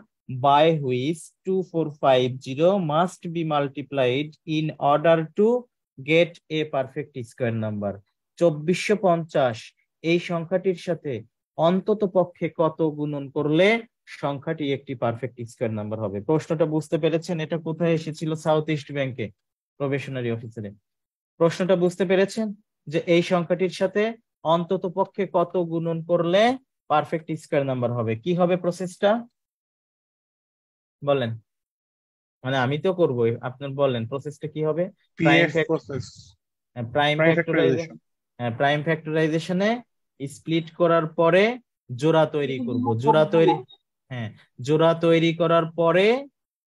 by which 2450 must be multiplied in order to get a perfect square number. 2450 এই সংখ্যাটির সাথে অন্তত পক্ষে কত গুণন করলে সংখ্যাটি একটি পারফেক্ট স্কোয়ার নাম্বার হবে? প্রশ্নটা বুঝতে পেরেছেন? এটা কোথায় এসেছিল? সাউথ ইস্ট ব্যাংকে প্রবেশনারি অফিসারে। প্রশ্নটা বুঝতে পেরেছেন যে এই সংখ্যাটির সাথে অন্তত পক্ষে কত গুণন করলে পারফেক্ট স্কোয়ার নাম্বার হবে? কি হবে প্রসেসটা বলেন? মানে আমি তো করবোই, আপনার বলেন প্রসেসটা কি হবে? PF process, prime prime factorization, factorization. Prime ফ্যাক্টরাইজেশনে স্প্লিট করার পরে জোড়া তৈরি করব। জোড়া তৈরি করার পরে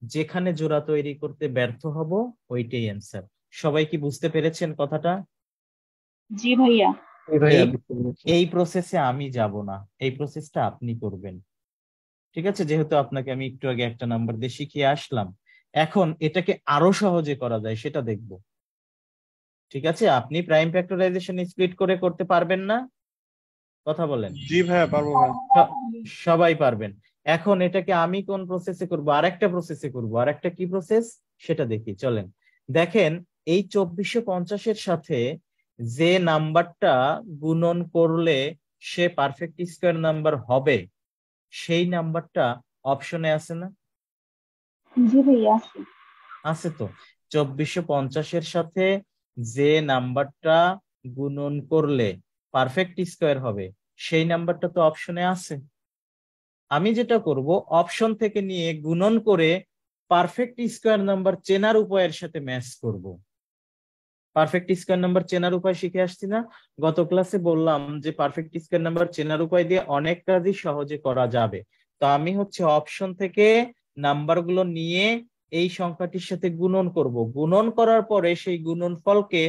যেখানে জোড়া তৈরি করতে ব্যর্থ হব ওইটাই অ্যান্সার। সবাই কি বুঝতে পেরেছেন কথাটা? জি ভাইয়া। ভাইয়া এই- এই প্রসেসে আমি যাব না, এই প্রসেসটা আপনি করবেন। ঠিক আছে, যেহেতু আপনাকে আমি একটু আগে একটা নাম্বার দিয়ে শিখিয়ে আসলাম, এখন এটাকে আরো সহজে করা যায় সেটা দেখব। ঠিক আছে, আপনি প্রাইম ফ্যাক্টরাইজেশন স্প্লিট করে করতে পারবেন না? কথা বলেন। জি ভাইয়া পারবো ভাই। সবাই পারবেন। এখন এটাকে আমি কোন প্রসেসে করব? আরেকটা প্রসেসে করব। আরেকটা কি প্রসেস সেটা দেখি চলেন। দেখেন এই 2450 সাথে যে নাম্বারটা গুণন করলে সে পারফেক্ট স্কোয়ার নাম্বার হবে সেই নাম্বারটা অপশনে আছে না? জি ভাইয়া আছে। আছে তো। 2450 সাথে যে নাম্বারটা গুণন করলে পারফেক্ট স্কোয়ার হবে সেই নাম্বারটা তো অপশনে আছে। আমি যেটা করব, অপশন থেকে নিয়ে গুণন করে পারফেক্ট স্কোয়ার নাম্বার চেনার উপায়ের সাথে ম্যাচ করব। পারফেক্ট স্কোয়ার নাম্বার চেনার উপায় শিখে আসছি না? গত ক্লাসে বললাম যে পারফেক্ট স্কোয়ার নাম্বার চেনার উপায় দিয়ে অনেক কাজই সহজে করা যাবে। তো আমি হচ্ছে অপশন থেকে নাম্বারগুলো নিয়ে এই সংখ্যাটির সাথে গুণন করব। গুণন করার পরে সেই গুণনফলকে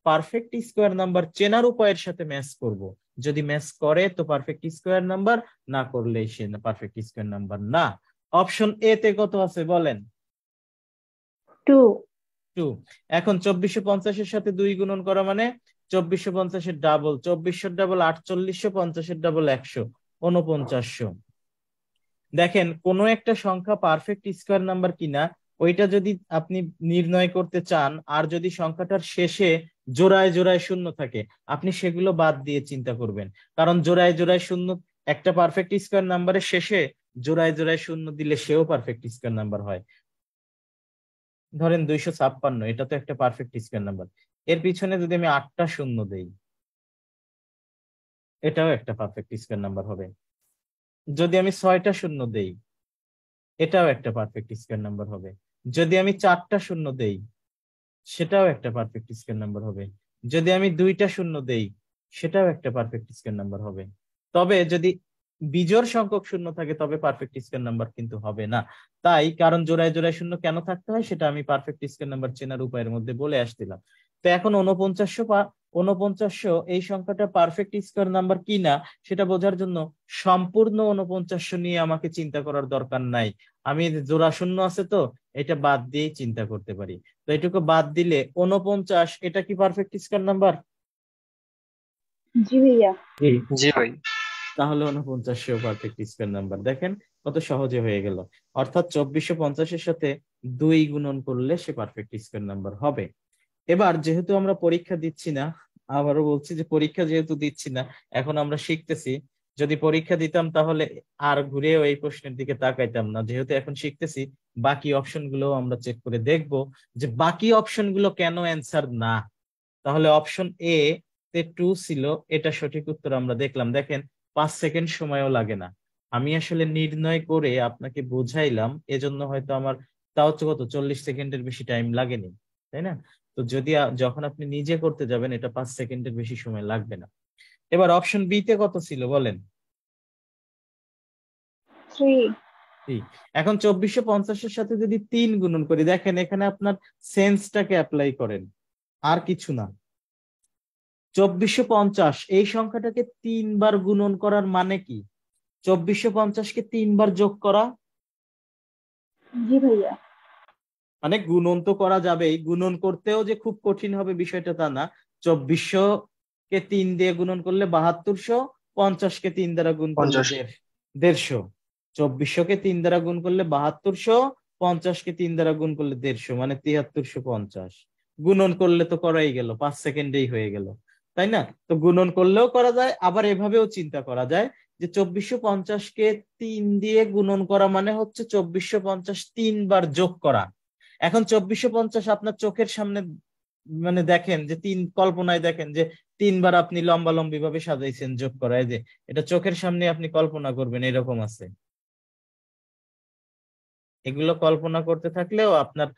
পারফেক্ট স্কোয়ার নাম্বার চেনার উপায়ের সাথে ম্যাচ করব। যদি ম্যাচ করে তো পারফেক্ট স্কোয়ার নাম্বার, না করলে সে পারফেক্ট স্কোয়ার নাম্বার না। অপশন এ তে কত আছে বলেন? 2। 2। এখন 2450 সাথে 2 গুণন করা মানে 2450 ডাবল, 2400 ডাবল 4800, 50 ডাবল 100, 4900। দেখেন কোন একটা সংখ্যা পারফেক্ট স্কোয়ার নাম্বার কিনা ওইটা যদি আপনি নির্ণয় করতে চান, আর যদি সংখ্যাটার শেষে জোড়ায় জোড়ায় শূন্য থাকে আপনি সেগুলো বাদ দিয়ে চিন্তা করবেন, কারণ জোড়ায় জোড়ায় শূন্য একটা পারফেক্ট স্কোয়ার নাম্বারের শেষে জোড়ায় জোড়ায় শূন্য দিলে সেও পারফেক্ট স্কোয়ার নাম্বার হয়। ধরেন 256, এটা তো একটা পারফেক্ট স্কোয়ার নাম্বার। এর পিছনে যদি আমি 8টা শূন্য দেই এটাও একটা পারফেক্ট স্কোয়ার নাম্বার হবে। যদি আমি 6টা শূন্য দেই এটাও একটা পারফেক্ট স্কোয়ার নাম্বার হবে। যদি আমি 4টা শূন্য দেই সেটাও একটা পারফেক্ট স্কোয়ার নাম্বার হবে। যদি আমি 2টা শূন্য দেই সেটাও একটা পারফেক্ট স্কোয়ার নাম্বার হবে। তবে যদি বিজোড় সংখ্যক শূন্য থাকে তবে পারফেক্ট স্কোয়ার নাম্বার কিন্তু হবে না। তাই কারণ জোড়ায় জোড়ায় শূন্য কেন থাকতে হয় সেটা আমি পারফেক্ট স্কোয়ার নাম্বার চেনার উপায়ের মধ্যে বলে আসছিলাম। তো এখন 49 এই সংখ্যাটা পারফেক্ট স্কোয়ার নাম্বার কিনা সেটা বোঝার জন্য সম্পূর্ণ 49 নিয়ে আমাকে চিন্তা করার দরকার নাই। আমি জোড়া শূন্য আছে তো এটা বাদ দিয়েই চিন্তা করতে পারি। তো এটুকু বাদ দিলে 49 এটা কি পারফেক্ট স্কোয়ার নাম্বার? জি ভাইয়া। জি। জি ভাই। তাহলে 49 পারফেক্ট স্কোয়ার নাম্বার। দেখেন কত সহজে হয়ে গেল। অর্থাৎ 2450 সাথে 2 গুণন করলে সে পারফেক্ট স্কোয়ার নাম্বার হবে। এবার যেহেতু আমরা পরীক্ষা দিচ্ছি না, আবারও বলছি যে পরীক্ষা যেহেতু দিচ্ছি না, এখন আমরা শিখতেছি। যদি পরীক্ষা দিতাম তাহলে আর ঘুরেও এই প্রশ্নের দিকে তাকাইতাম না। যেহেতু এখন শিখতেছি, বাকি অপশন গুলো আমরা চেক করে দেখব যে বাকি অপশন গুলো কেন অ্যান্সার না। তাহলে অপশন এ তে 2 ছিল, এটা সঠিক উত্তর আমরা দেখলাম। দেখেন 5 সেকেন্ড সময়ও লাগে না। আমি আসলে নির্ণয় করে আপনাকে বুঝাইলাম, এজন্য হয়তো আমার তাও হচ্ছে কত 40 সেকেন্ডের বেশি টাইম লাগেনি, তাই না? তো যদি যখন আপনি নিজে করতে যাবেন এটা 5 সেকেন্ডের বেশি সময় লাগবে না। এবার অপশন বি তে কত ছিল বলেন? 3। এখন 2450 সাথে যদি 3 গুণন করি, দেখেন এখানে আপনার সেন্সটাকে অ্যাপ্লাই করেন, আর কিছু না। 2450 এই সংখ্যাটাকে 3 বার গুণন করার মানে কি? 2450 কে 3 বার যোগ করা। জি ভাইয়া। মানে গুণন তো করা যাবেই, গুণন করতেও যে খুব কঠিন হবে বিষয়টা তা না। 2400 কে 3 দিয়ে গুণন করলে 7200, 50 কে 3 দ্বারা গুণ করলে 50। 150। 2400 কে 3 দ্বারা গুণ করলে 7200, 50 কে 3 দ্বারা গুণ করলে 150, মানে 7350। গুণন করলে তো করাই গেল, 5 সেকেন্ডেই হয়ে গেল, তাই না? তো গুণন করলেও করা যায়, আবার এভাবেও চিন্তা করা যায় যে 2450 কে 3 দিয়ে গুণন করা মানে হচ্ছে 2450 3 বার যোগ করা। এখন 2450 আপনার চোখের সামনে, মানে দেখেন যে কল্পনায় দেখেন যে 3 বার আপনি লম্বালম্বি ভাবে সাজাইছেন যোগ করায়, যে এটা চোখের সামনে আপনি কল্পনা করবেন এরকম আছে। এগুলো কল্পনা করতে থাকলেও আপনার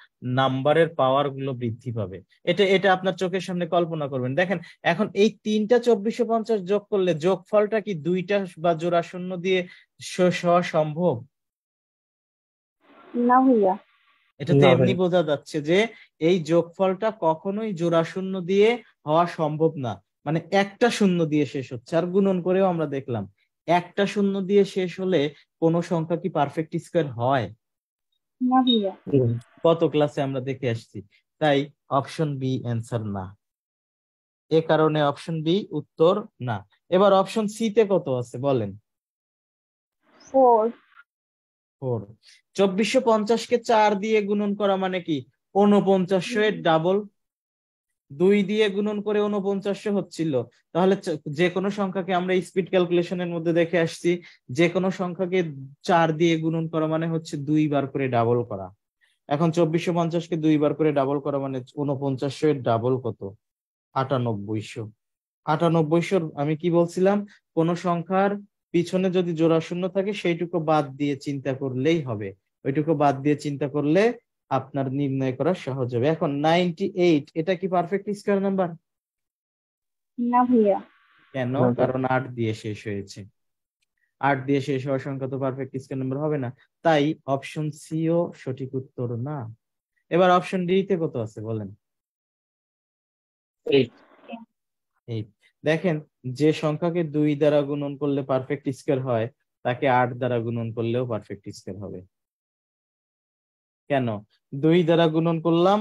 নাম্বারের পাওয়ার গুলো বৃদ্ধি পাবে। এটা এটা আপনার চোখের সামনে কল্পনা করবেন। দেখেন এখন এই 3টা 2450 যোগ করলে যোগফলটা কি 2টা বা জোড়া শূন্য দিয়ে হওয়া সম্ভব? না ভাইয়া। এটা তো না এমনি ভাই। বোঝা যাচ্ছে যে এই যোগফলটা কখনোই জোড়া শূন্য দিয়ে হওয়া সম্ভব না। মানে একটা শূন্য দিয়ে শেষ হচ্ছে। আর গুণন করেও আমরা দেখলাম একটা শূন্য দিয়ে শেষ হলে কোন সংখ্যা কি পারফেক্ট স্কোয়ার হয়? না ভাইয়া। কত ক্লাসে আমরা দেখে আসছি। তাই অপশন বি অ্যান্সার না, এ কারণে অপশন বি উত্তর না। এবার অপশন সি তে কত আছে বলেন? 4। 4। 2450 কে 4 দিয়ে গুণন করা মানে কি 4900 এর ডাবল। 2 দিয়ে গুণন করে 4900 হচ্ছিল। তাহলে যে কোনো সংখ্যাকে আমরা স্পিড ক্যালকুলেশনের মধ্যে দেখে আসছি, যে কোনো সংখ্যাকে 4 দিয়ে গুণন করা মানে হচ্ছে 2 বার করে ডাবল করা। এখন 2450 কে 2 বার করে ডাবল করা মানে 4900 এর ডাবল কত? 9800। 9800 আমি কি বলছিলাম, কোন সংখ্যার পিছনে যদি জোড়া শূন্য থাকে সেইটুকু বাদ দিয়ে চিন্তা করলেই হবে। ওইটুকু বাদ দিয়ে চিন্তা করলে আপনার নির্ণয় করা সহজ হবে। এখন 98 এটা কি পারফেক্ট স্কোয়ার নাম্বার? না ভাইয়া। কেন? না ভাই। কারণ 8 দিয়ে শেষ হয়েছে। 8 দিয়ে শেষ হওয়ার সংখ্যা তো পারফেক্ট স্কোয়ার নাম্বার হবে না। তাই অপশন সি ও সঠিক উত্তর না। এবার অপশন ডি তে কত আছে বলেন? 8। 8। দেখেন যে সংখ্যাকে 2 দ্বারা গুণন করলে পারফেক্ট স্কোয়ার হয় তাকে 8 দ্বারা গুণন করলেও পারফেক্ট স্কোয়ার হবে। কেন? 2 দ্বারা গুণন করলাম,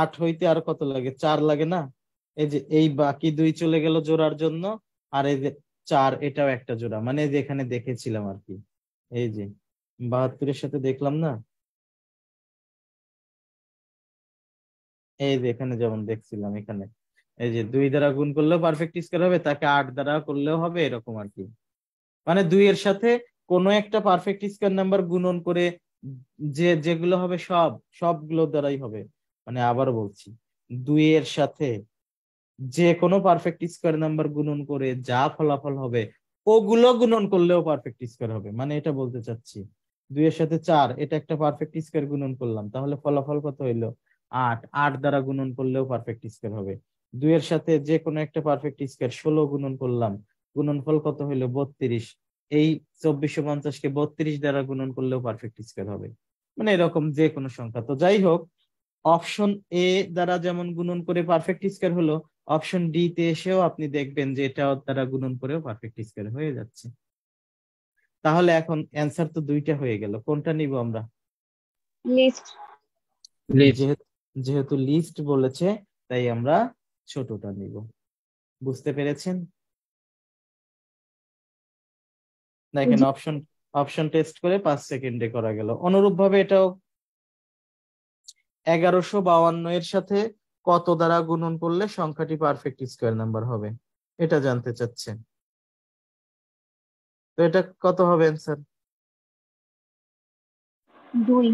8 হইতে আর কত লাগে? 4 লাগে না? এই যে এই বাকি 2 চলে গেল জোড়ার জন্য, আর এই যে 4 এটাও একটা জোড়া, মানে এই যে এখানে দেখেছিলাম আর কি, এই যে 72 সাথে দেখলাম না, এই যে এখানে যেমন দেখছিলাম এখানে, এই যে 2 দ্বারা গুণ করলেও পারফেক্ট স্কোয়ার হবে, তাকে 8 দ্বারা করলেও হবে, এরকম আর কি। মানে 2 এর সাথে কোনো একটা পারফেক্ট স্কোয়ার নাম্বার গুণন করে যেগুলো হবে সবগুলো দ্বারাই হবে। মানে আবার বলছি, 2 এর সাথে যে কোনো পারফেক্ট স্কোয়ার নাম্বার গুণন করে যা ফলাফল হবে ওগুলো গুণন করলেও পারফেক্ট স্কোয়ার হবে। মানে এটা বলতে চাচ্ছি 2 এর সাথে 4 এটা একটা পারফেক্ট স্কোয়ার গুণন করলাম, তাহলে ফলাফল কত হইলো? 8। 8 দ্বারা গুণন করলেও পারফেক্ট স্কোয়ার হবে। 2 এর সাথে যে কোনো একটা পারফেক্ট স্কোয়ার 16 গুণন করলাম, গুণনফল কত হইলো? 32। এই 2450 কে 32 দ্বারা গুণন করলেও পারফেক্ট স্কোয়ার হবে। মানে এরকম যে কোনো সংখ্যা। তো যাই হোক, অপশন এ দ্বারা যেমন গুণন করে পারফেক্ট স্কয়ার হলো, অপশন ডি তে এসেও আপনি দেখবেন যে এটা দ্বারা গুণন করেও পারফেক্ট স্কয়ার হয়ে যাচ্ছে। তাহলে এখন অ্যান্সার তো দুইটা হয়ে গেল, কোনটা নিব আমরা? লিস্ট। লিস্ট। যেহেতু লিস্ট বলেছে তাই আমরা ছোটটা নিব। বুঝতে পেরেছেন? দেখেন জি। অপশন টেস্ট করে 5 সেকেন্ডে করা গেল। অনুরূপ ভাবে এটাও 1152 এর সাথে কত দ্বারা গুণন করলে সংখ্যাটি পারফেক্ট স্কয়ার নাম্বার হবে, এটা জানতে চাচ্ছেন। তো এটা কত হবে অ্যান্সার? 2।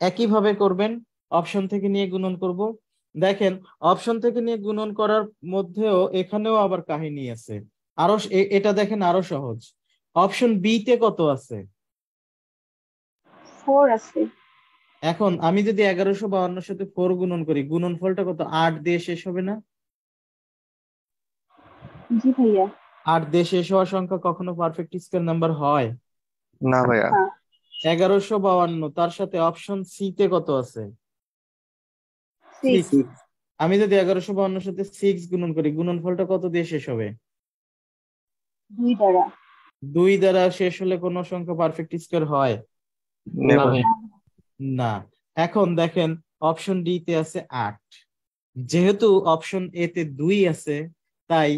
একইভাবে করবেন, অপশন থেকে নিয়ে গুণন করব। দেখেন অপশন থেকে নিয়ে গুণন করার মধ্যেও এখানেও আবার কাহিনী আছে। আরো এটা দেখেন আরো সহজ। অপশন বি তে কত আছে? 4 আছে। এখন আমি যদি 1152 সাথে 4 গুণন করি, গুণনফলটা কত? 8 দিয়ে শেষ হবে না? জি ভাইয়া। 8 দিয়ে শেষ হওয়ার সংখ্যা কখনো পারফেক্ট স্কয়ার নাম্বার হয়? না ভাইয়া। না। 1152 তার সাথে অপশন সি তে কত আছে? 6। 6। আমি যদি 1152 সাথে 6 গুণন করি, গুণনফলটা কত দিয়ে শেষ হবে? 2 দ্বারা। 2 দ্বারা শেষ হলে কোন সংখ্যা পারফেক্ট স্কয়ার হয়? না নেভার। ভাই। না। এখন দেখেন অপশন ডি তে আছে 8। যেহেতু অপশন এ তে 2 আছে, তাই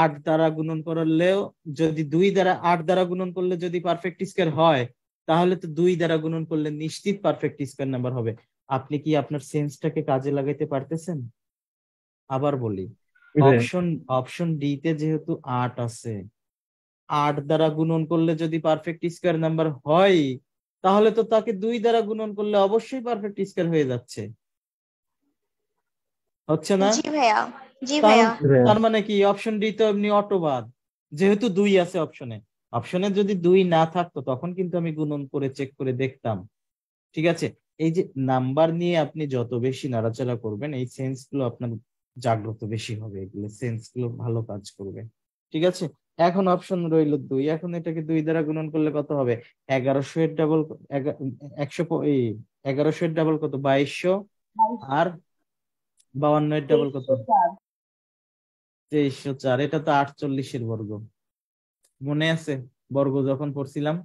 8 দ্বারা গুণন করলেও, যদি 2 দ্বারা 8 দ্বারা গুণন করলে যদি পারফেক্ট স্কয়ার হয়, তাহলে তো 2 দ্বারা গুণন করলে নিশ্চিত পারফেক্ট স্কয়ার নাম্বার হবে। আপনি কি আপনার সেন্সটাকে কাজে লাগাইতে পারতেছেন? আবার বলি, জি ভাইয়া। অপশন ডি তে যেহেতু 8 আছে, 8 দ্বারা গুণন করলে যদি পারফেক্ট স্কয়ার নাম্বার হয়, তাহলে তো তাকে 2 দ্বারা গুণন করলে অবশ্যই পারফেক্ট স্কয়ার হয়ে যাচ্ছে, হচ্ছে না? জি ভাইয়া। জি তার ভাইয়া। জি ভাইয়া। তার মানে কি অপশন ডি তো এমনি অটোবাদ, যেহেতু 2 আছে অপশনে। অপশনে যদি 2 না থাকতো তখন কিন্তু আমি গুণন করে চেক করে দেখতাম। ঠিক আছে? এই যে নাম্বার নিয়ে আপনি যত বেশি নাড়াচাড়া করবেন, এই সেন্স গুলো আপনার জাগ্রত বেশি হবে, এগুলো সেন্স গুলো ভালো কাজ করবে। ঠিক আছে? এখন অপশন রইল 2। এখন এটাকে 2 দ্বারা গুণন করলে কত হবে? 1100 এর ডাবল 100, এই 1100 এর ডাবল কত? 2200। আর 52 এর ডাবল কত? 2304। 2304। এটা তো 48 এর বর্গ, মনে আছে বর্গ যখন পড়ছিলাম?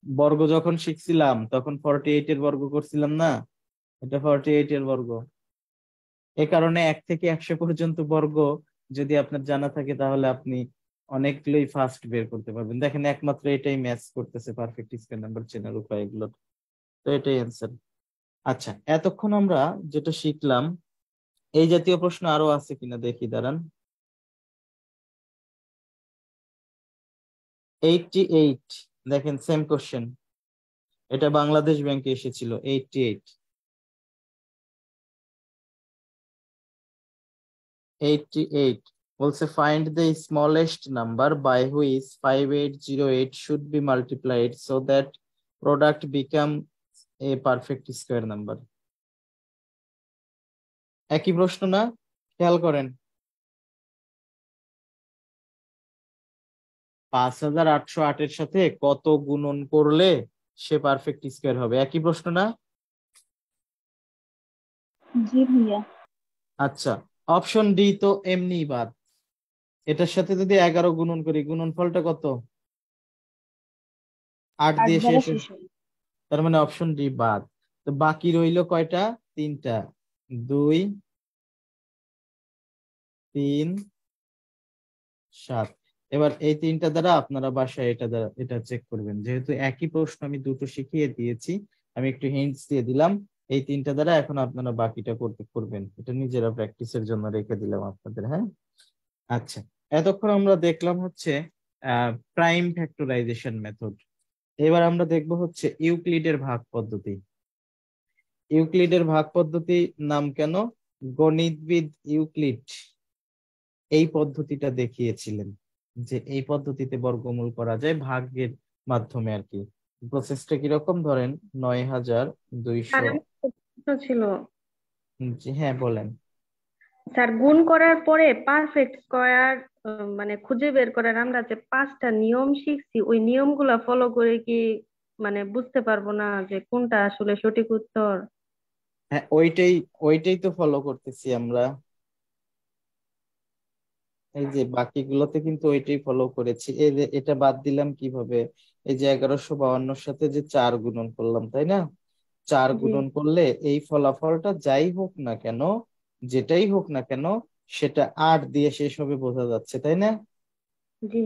বর্গ যখন শিখছিলাম তখন 48 এর বর্গ করছিলাম না? এটা 48 এর বর্গ। এ কারণে 1 থেকে 100 পর্যন্ত বর্গ যদি আপনার জানা থাকে, তাহলে আপনি অনেকগুলোই ফাস্ট বের করতে পারবেন। দেখেন একমাত্র এটাই ম্যাচ করতেছে পারফেক্ট স্কয়ার নাম্বার চেনার উপায় এগুলো। তো এটাই অ্যান্সার। আচ্ছা, এতক্ষণ আমরা যেটা শিখলাম, এই জাতীয় প্রশ্ন আরো আছে কিনা দেখি, দাঁড়ান। 88, দেখেন সেম কোশ্চেন, এটা বাংলাদেশ ব্যাংকে এসেছিল। 88 বলছে find the smallest number by which 5808 should be multiplied so that product become a perfect square number. একই প্রশ্ন না? খেয়াল করেন, 5808 এর সাথে কত গুণন করলে সে পারফেক্ট স্কয়ার হবে? একই প্রশ্ন না? জি ভাইয়া। আচ্ছা, অপশন ডি তো এমনি বাদ। এটার সাথে যদি 11 গুণন করি, গুণনফলটা কত? 8 8 দিয়ে দ্বারা শেষ, শেষ হবে। তার মানে অপশন ডি বাদ। তো বাকি রইলো কয়টা? 3টা। 2, 3, 7। এবার এই 3টা দ্বারা আপনারা বাসায় এটা চেক করবেন। যেহেতু একই প্রশ্ন আমি দুটো শিখিয়ে দিয়েছি, আমি একটু হিন্টস দিয়ে দিলাম। এই 3টা দ্বারা এখন আপনারা বাকিটা করবেন। এটা নিজেরা প্র্যাকটিসের জন্য রেখে দিলাম আপনাদের। হ্যাঁ, আচ্ছা, এতক্ষণ আমরা দেখলাম হচ্ছে প্রাইম ফ্যাক্টরাইজেশন মেথড। এবার আমরা দেখব হচ্ছে ইউক্লিডের ভাগ পদ্ধতি। ইউক্লিডের ভাগ পদ্ধতি নাম কেন? গণিতবিদ ইউক্লিড এই পদ্ধতিটা দেখিয়েছিলেন, যে এই পদ্ধতিতে বর্গমূল করা যায় ভাগের মাধ্যমে আর কি। প্রসেসটা কিরকম? ধরেন 9200। ছিল। হ্যাঁ বলেন। স্যার গুণ করার পরে পারফেক্ট স্কয়ার মানে খুঁজে বের করার আমরা যে 5টা নিয়ম শিখছি ওই নিয়মগুলো ফলো করে কি মানে বুঝতে পারবো না যে কোনটা আসলে সঠিক উত্তর? হ্যাঁ, ওইটাই ওইটাই তো ফলো করতেছি আমরা। এই যে বাকিগুলোতে কিন্তু ওইটাই ফলো করেছি। এই যে এটা বাদ দিলাম কিভাবে, এই যে 1152 সাথে যে 4 গুণন করলাম, তাই না? 4 জি গুণন করলে এই ফলাফলটা যাই হোক না কেন, যেটাই হোক না কেন, সেটা 8 দিয়ে শেষ হবে বোঝা যাচ্ছে, তাই না? জি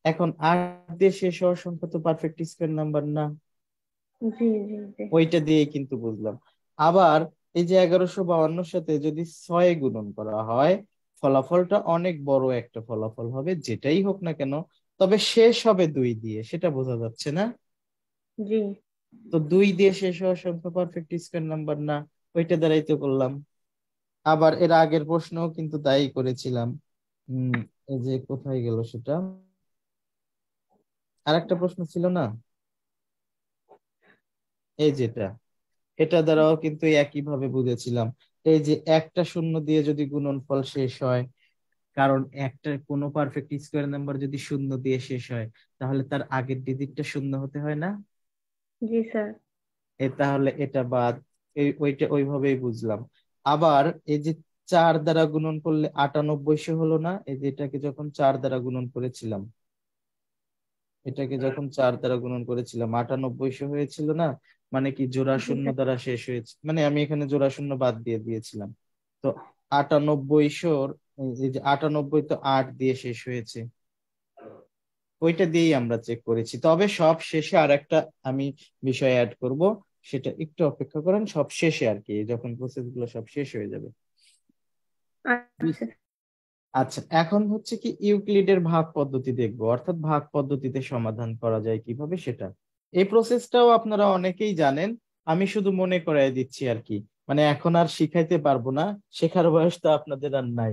এখন 8 দিয়ে শেষ হওয়ার সংখ্যা তো পারফেক্ট স্কয়ার নাম্বার না, জি জি জি ওইটা দিয়েই কিন্তু বুঝলাম। আবার এই যে 1152 সাথে যদি 6 গুণন করা হয়, ফলাফলটা অনেক বড় একটা ফলাফল হবে, যেটাই হোক না কেন, তবে শেষ হবে 2 দিয়ে, সেটা বোঝা যাচ্ছে না? জি তো 2 দিয়ে শেষ হওয়ার সংখ্যা পারফেক্ট স্কয়ার নাম্বার না, ওইটা দ্বারাই তো করলাম। আবার এর আগের প্রশ্নও কিন্তু তাই করেছিলাম। এই যে কোথায় গেল সেটা, আরেকটা প্রশ্ন ছিল না, এই যেটা, এটা দ্বারাও কিন্তু একই ভাবে বুঝেছিলাম। এই যে একটা শূন্য দিয়ে যদি গুণনফল শেষ হয়, কারণ একটা কোনো পারফেক্ট স্কয়ার নাম্বার যদি শূন্য দিয়ে শেষ হয়, তাহলে তার আগের ডিজিটটা শূন্য হতে হয় না? জি স্যার তাহলে এটা বাদ, ওইটা ওইভাবেই বুঝলাম। আবার এই যে 4 দ্বারা গুণন করলে 9800 হলো না? এই যে এটাকে যখন 4 দ্বারা গুণন করেছিলাম, এটাকে যখন 4 দ্বারা গুণন করেছিলাম 9800 হয়েছিল না? মানে কি জোড়া জি শূন্য স্যার দ্বারা শেষ হয়েছে, মানে আমি এখানে জোড়া শূন্য বাদ দিয়ে দিয়েছিলাম। তো 9800, এই যে 98 তো 8 দিয়ে শেষ হয়েছে, ওইটা দিয়েই আমরা চেক করেছি। তবে সব শেষে আরেকটা আমি বিষয় অ্যাড করব, সেটা একটু অপেক্ষা করেন, সব শেষে আর কি, যখন প্রসেস গুলো সব শেষ হয়ে যাবে। আচ্ছা আচ্ছা, এখন হচ্ছে কি ইউক্লিডের ভাগ পদ্ধতি দেখবো, অর্থাৎ ভাগ পদ্ধতিতে সমাধান করা যায় কিভাবে সেটা। এই প্রসেসটাও আপনারা অনেকেই জানেন, আমি শুধু মনে করাই দিচ্ছি আর কি। মানে এখন আর শিখাইতে পারবো না, শেখার বয়স তো আপনাদের আর নাই।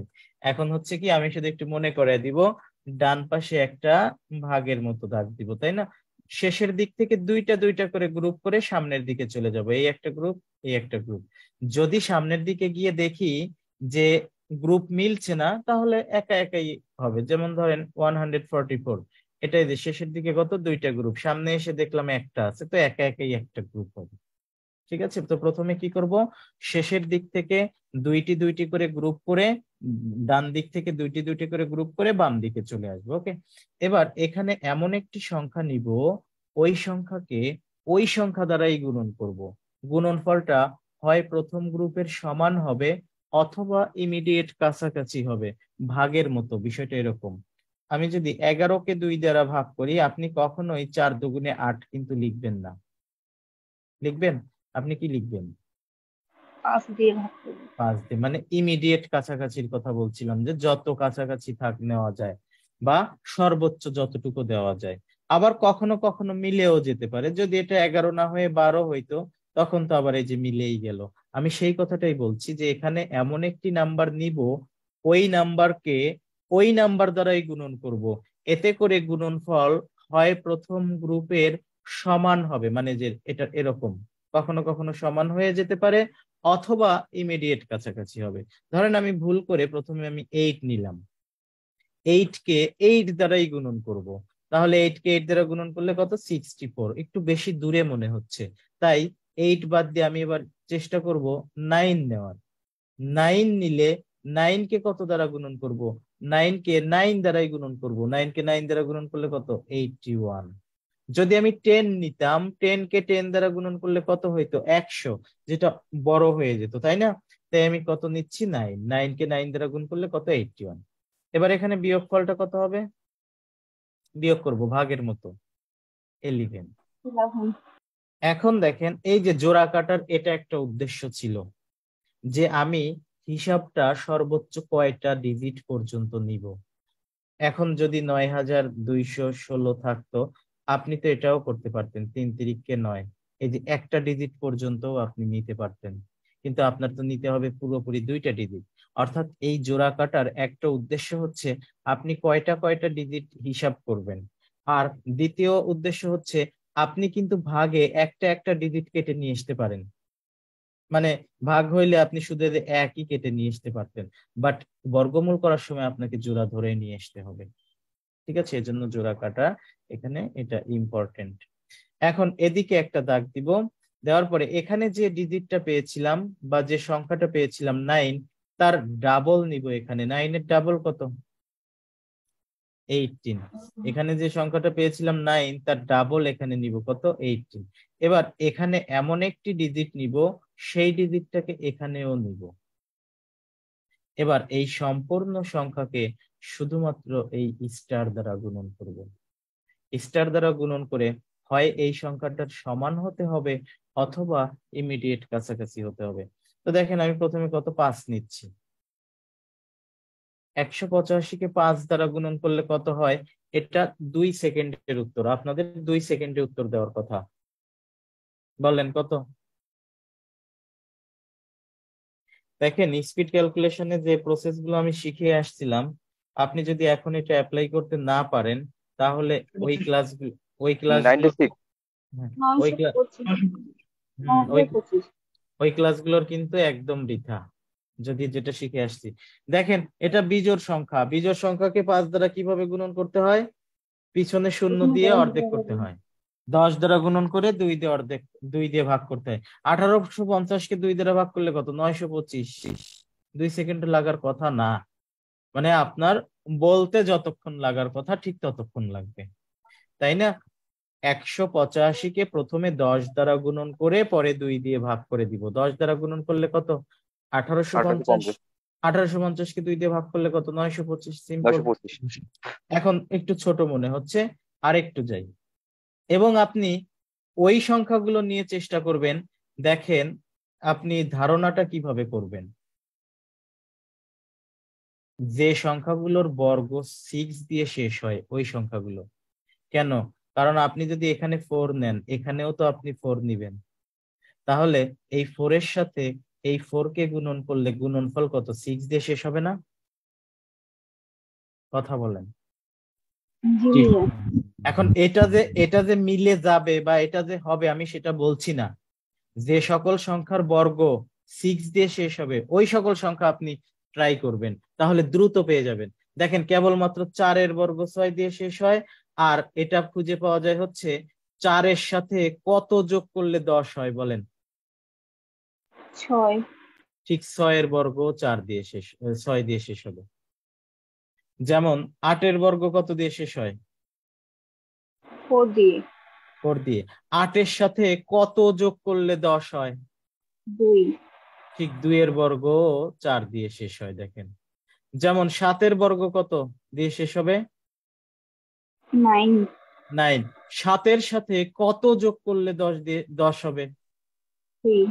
এখন হচ্ছে কি আমি শুধু একটু মনে করাই দিব, ডান পাশে একটা ভাগের মতো দাগ দিব, তাই না? শেষের দিক থেকে দুইটা দুইটা করে গ্রুপ করে সামনের দিকে চলে যাব, এই একটা গ্রুপ, এই একটা গ্রুপ। যদি সামনের দিকে গিয়ে দেখি যে গ্রুপ মিলছে না, তাহলে একা একাই হবে। যেমন ধরেন 144, এটাই যে শেষের দিকে কত দুইটা গ্রুপ, সামনে এসে দেখলাম একটা আছে, তো একা একাই একটা গ্রুপ হবে। ঠিক আছে, তো প্রথমে কি করব, শেষের দিক থেকে দুইটি দুইটি করে গ্রুপ করে, ডান দিক থেকে দুইটি দুইটি করে গ্রুপ করে বাম দিকে চলে আসবো। ওকে, এবার এখানে এমন একটি সংখ্যা নিব, ওই সংখ্যাকে ওই সংখ্যা দ্বারাই গুণন করব। গুণনফলটা হয় প্রথম গ্রুপের সমান হবে, অথবা ইমিডিয়েট কাছাকাছি হবে, ভাগের মতো। বিষয়টা এরকম, আমি যদি 11কে 2 দ্বারা ভাগ করি, আপনি কখনোই 4 দুগুণে 8 কিন্তু লিখবেন না। লিখবেন? আপনি কি লিখবেন? 5 দিয়ে ভাগ করবো। 5 দিয়ে, মানে ইমিডিয়েট কাছাকাছির কথা বলছিলাম, যে যত কাছাকাছি থাক নেওয়া যায়, বা সর্বোচ্চ যতটুকু দেওয়া যায়। আবার কখনো কখনো মিলেও যেতে পারে, যদি এটা 11 না হয়ে 12 হইতো, তখন তো আবার এই যে মিলেই গেল। আমি সেই কথাটাই বলছি, যে এখানে এমন একটি নাম্বার নিব, ওই নাম্বারকে ওই নাম্বার দ্বারাই গুণন করব। এতে করে গুণনফল হয় প্রথম গ্রুপের সমান হবে, মানে যে এটা এরকম, কখনো কখনো সমান হয়ে যেতে পারে, অথবা ইমিডিয়েট কাছাকাছি হবে। ধরেন আমি ভুল করে প্রথমে আমি 8 নিলাম, 8 কে 8 দ্বারাই গুণন করব, তাহলে 8 কে 8 দ্বারা গুণন করলে কত, 64, একটু বেশি দূরে মনে হচ্ছে। তাই 8 বাদ দিয়ে আমি এবার চেষ্টা করব 9 নেওয়ার। 9 নিলে 9 কে কত দ্বারা গুণন করব, 9 কে 9 দ্বারাই গুণন করব, 9 কে 9 দ্বারা গুণন করলে কত, 81। যদি আমি 10 নিতাম, 10 কে 10 দ্বারা গুণন করলে কত হইতো, 100, যেটা বড় হয়ে যেত, তাই না? তাই আমি কত নিচ্ছি, 9, 9 কে 9 দ্বারা গুণ করলে কত, 81। এবার এখানে বিয়োগ ফলটা কত হবে, বিয়োগ করব ভাগের মতো, 11। 11। এখন দেখেন, এই যে জোড়া কাটার এটা একটা উদ্দেশ্য ছিল, যে আমি হিসাবটা সর্বোচ্চ কয়টা ডিজিট পর্যন্ত নিব। এখন যদি 9216 থাকতো, আপনি তো এটাও করতে পারতেন, 3 তিরিককে 9, এই যে একটা ডিজিট পর্যন্ত আপনি নিতে পারতেন। কিন্তু আপনার তো নিতে হবে পুরোপুরি 2টা ডিজিট। অর্থাৎ এই জোড়া কাটার একটা উদ্দেশ্য হচ্ছে আপনি কয়টা কয়টা ডিজিট হিসাব করবেন। আর দ্বিতীয় উদ্দেশ্য হচ্ছে আপনি কিন্তু ভাগে একটা একটা ডিজিট কেটে নিয়ে আসতে পারেন। মানে ভাগ হইলে আপনি শুধু যে একই কেটে নিয়ে আসতে পারতেন, বাট বর্গমূল করার সময় আপনাকে জোড়া ধরে নিয়ে আসতে হবে। ঠিক আছে, এজন্য জোড়া কাটা এখানে এটা ইম্পর্টেন্ট। এখন এদিকে একটা দাগ দিব, দেওয়ার পরে এখানে যে ডিজিটটা পেয়েছিলাম বা যে সংখ্যাটা পেয়েছিলাম 9, তার ডাবল নিব। এখানে 9 এর ডাবল কত? 18। এখানে যে সংখ্যাটা পেয়েছিলাম 9, তার ডাবল এখানে নিব কত? 18। এবার এখানে এমন একটি ডিজিট নিব, সেই ডিজিটটাকে এখানেও নিব। এবার এই সম্পূর্ণ সংখ্যাকে শুধুমাত্র এই স্টার দ্বারা গুণন করব। স্টার দ্বারা গুণন করে হয় এই সংখ্যাটার সমান হতে হবে অথবা ইমিডিয়েট কাছাকাছি হতে হবে। তো দেখেন আমি প্রথমে কত 5 নিচ্ছি। 185-কে 5 দ্বারা গুণন করলে কত হয়? এটা 2 সেকেন্ডের উত্তর। আপনাদের 2 সেকেন্ডে উত্তর দেওয়ার কথা। বলেন কত? দেখেন স্পিড ক্যালকুলেশনে যে প্রসেস গুলো আমি শিখিয়ে আসছিলাম, আপনি যদি এখন এটা অ্যাপ্লাই করতে না পারেন তাহলে ওই ক্লাসগুলো ওই ক্লাসগুলো 96 ওই 925 ওই 925 ওই ক্লাসগুলোর কিন্তু একদম বৃথা যদি যেটা শিখে আসছি। দেখেন এটা বিজোড় সংখ্যা। বিজোড় সংখ্যাকে 5 দ্বারা কিভাবে গুণন করতে হয়? পিছনে শূন্য দিয়ে অর্ধেক করতে হয়। 10 দ্বারা গুণন করে 2 দিয়ে অর্ধেক, 2 দিয়ে ভাগ করতে হয়। 1850-কে 2 দ্বারা ভাগ করলে কত? 925। 2 সেকেন্ড লাগার কথা না, মানে আপনার বলতে যতক্ষণ লাগার কথা ঠিক ততক্ষণ লাগবে, তাই না? 185-কে প্রথমে 10 দ্বারা গুণন করে পরে 2 দিয়ে ভাগ করে দিব। 10 দ্বারা গুণন করলে কত? 1850। 1850-কে 2 দিয়ে ভাগ করলে কত? 925। সিম্পল। 925 এখন একটু ছোট মনে হচ্ছে, আরেকটু যাই এবং আপনি ওই সংখ্যাগুলো নিয়ে চেষ্টা করবেন। দেখেন আপনি ধারণাটা কিভাবে করবেন। যে সংখ্যাগুলোর বর্গ 6 দিয়ে শেষ হয় ওই সংখ্যাগুলো। কেন? কারণ আপনি যদি এখানে 4 নেন, এখানেও তো আপনি 4 নিবেন। তাহলে এই 4 এর সাথে এই 4 কে গুণন করলে গুণনফল কত? 6 দিয়ে শেষ হবে না? কথা বলেন। জি জি। ভাইয়া। এখন এটা যে মিলে যাবে বা এটা যে হবে আমি সেটা বলছি না। যে সকল সংখ্যার বর্গ 6 দিয়ে শেষ হবে ওই সকল সংখ্যা আপনি ট্রাই করবেন, তাহলে দ্রুত পেয়ে যাবেন। দেখেন কেবলমাত্র 4 এর বর্গ 6 দিয়ে শেষ হয়, আর এটা খুঁজে পাওয়া যায় হচ্ছে 4 এর সাথে কত যোগ করলে 10 হয় বলেন? 6 ঠিক 6 এর বর্গ 4 দিয়ে শেষ, 6 দিয়ে শেষ হবে। যেমন 8 এর বর্গ কত দিয়ে শেষ হয়? 4 দিয়ে 4 দিয়ে। 8 এর সাথে কত যোগ করলে 10 হয়? 2 ঠিক 2 এর বর্গ 4 দিয়ে শেষ হয়। দেখেন যেমন 7 এর বর্গ কত দিয়ে শেষ হবে? 9 9। 7 এর সাথে কত যোগ করলে 10 হবে? 3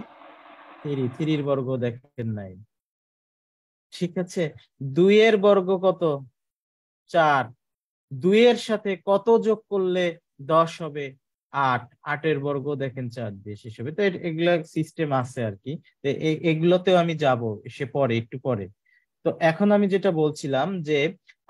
3 এর বর্গ দেখেন 9। ঠিক আছে, 2 এর বর্গ কত? 4। 2 এর সাথে কত যোগ করলে 10 হবে? 8। 8 এর বর্গ দেখেন 4 দিয়ে শেষ হবে। তো এগুলা সিস্টেম আছে আর কি। তো এগুলোতেও আমি যাব সে পরে, একটু পরে। তো এখন আমি যেটা বলছিলাম যে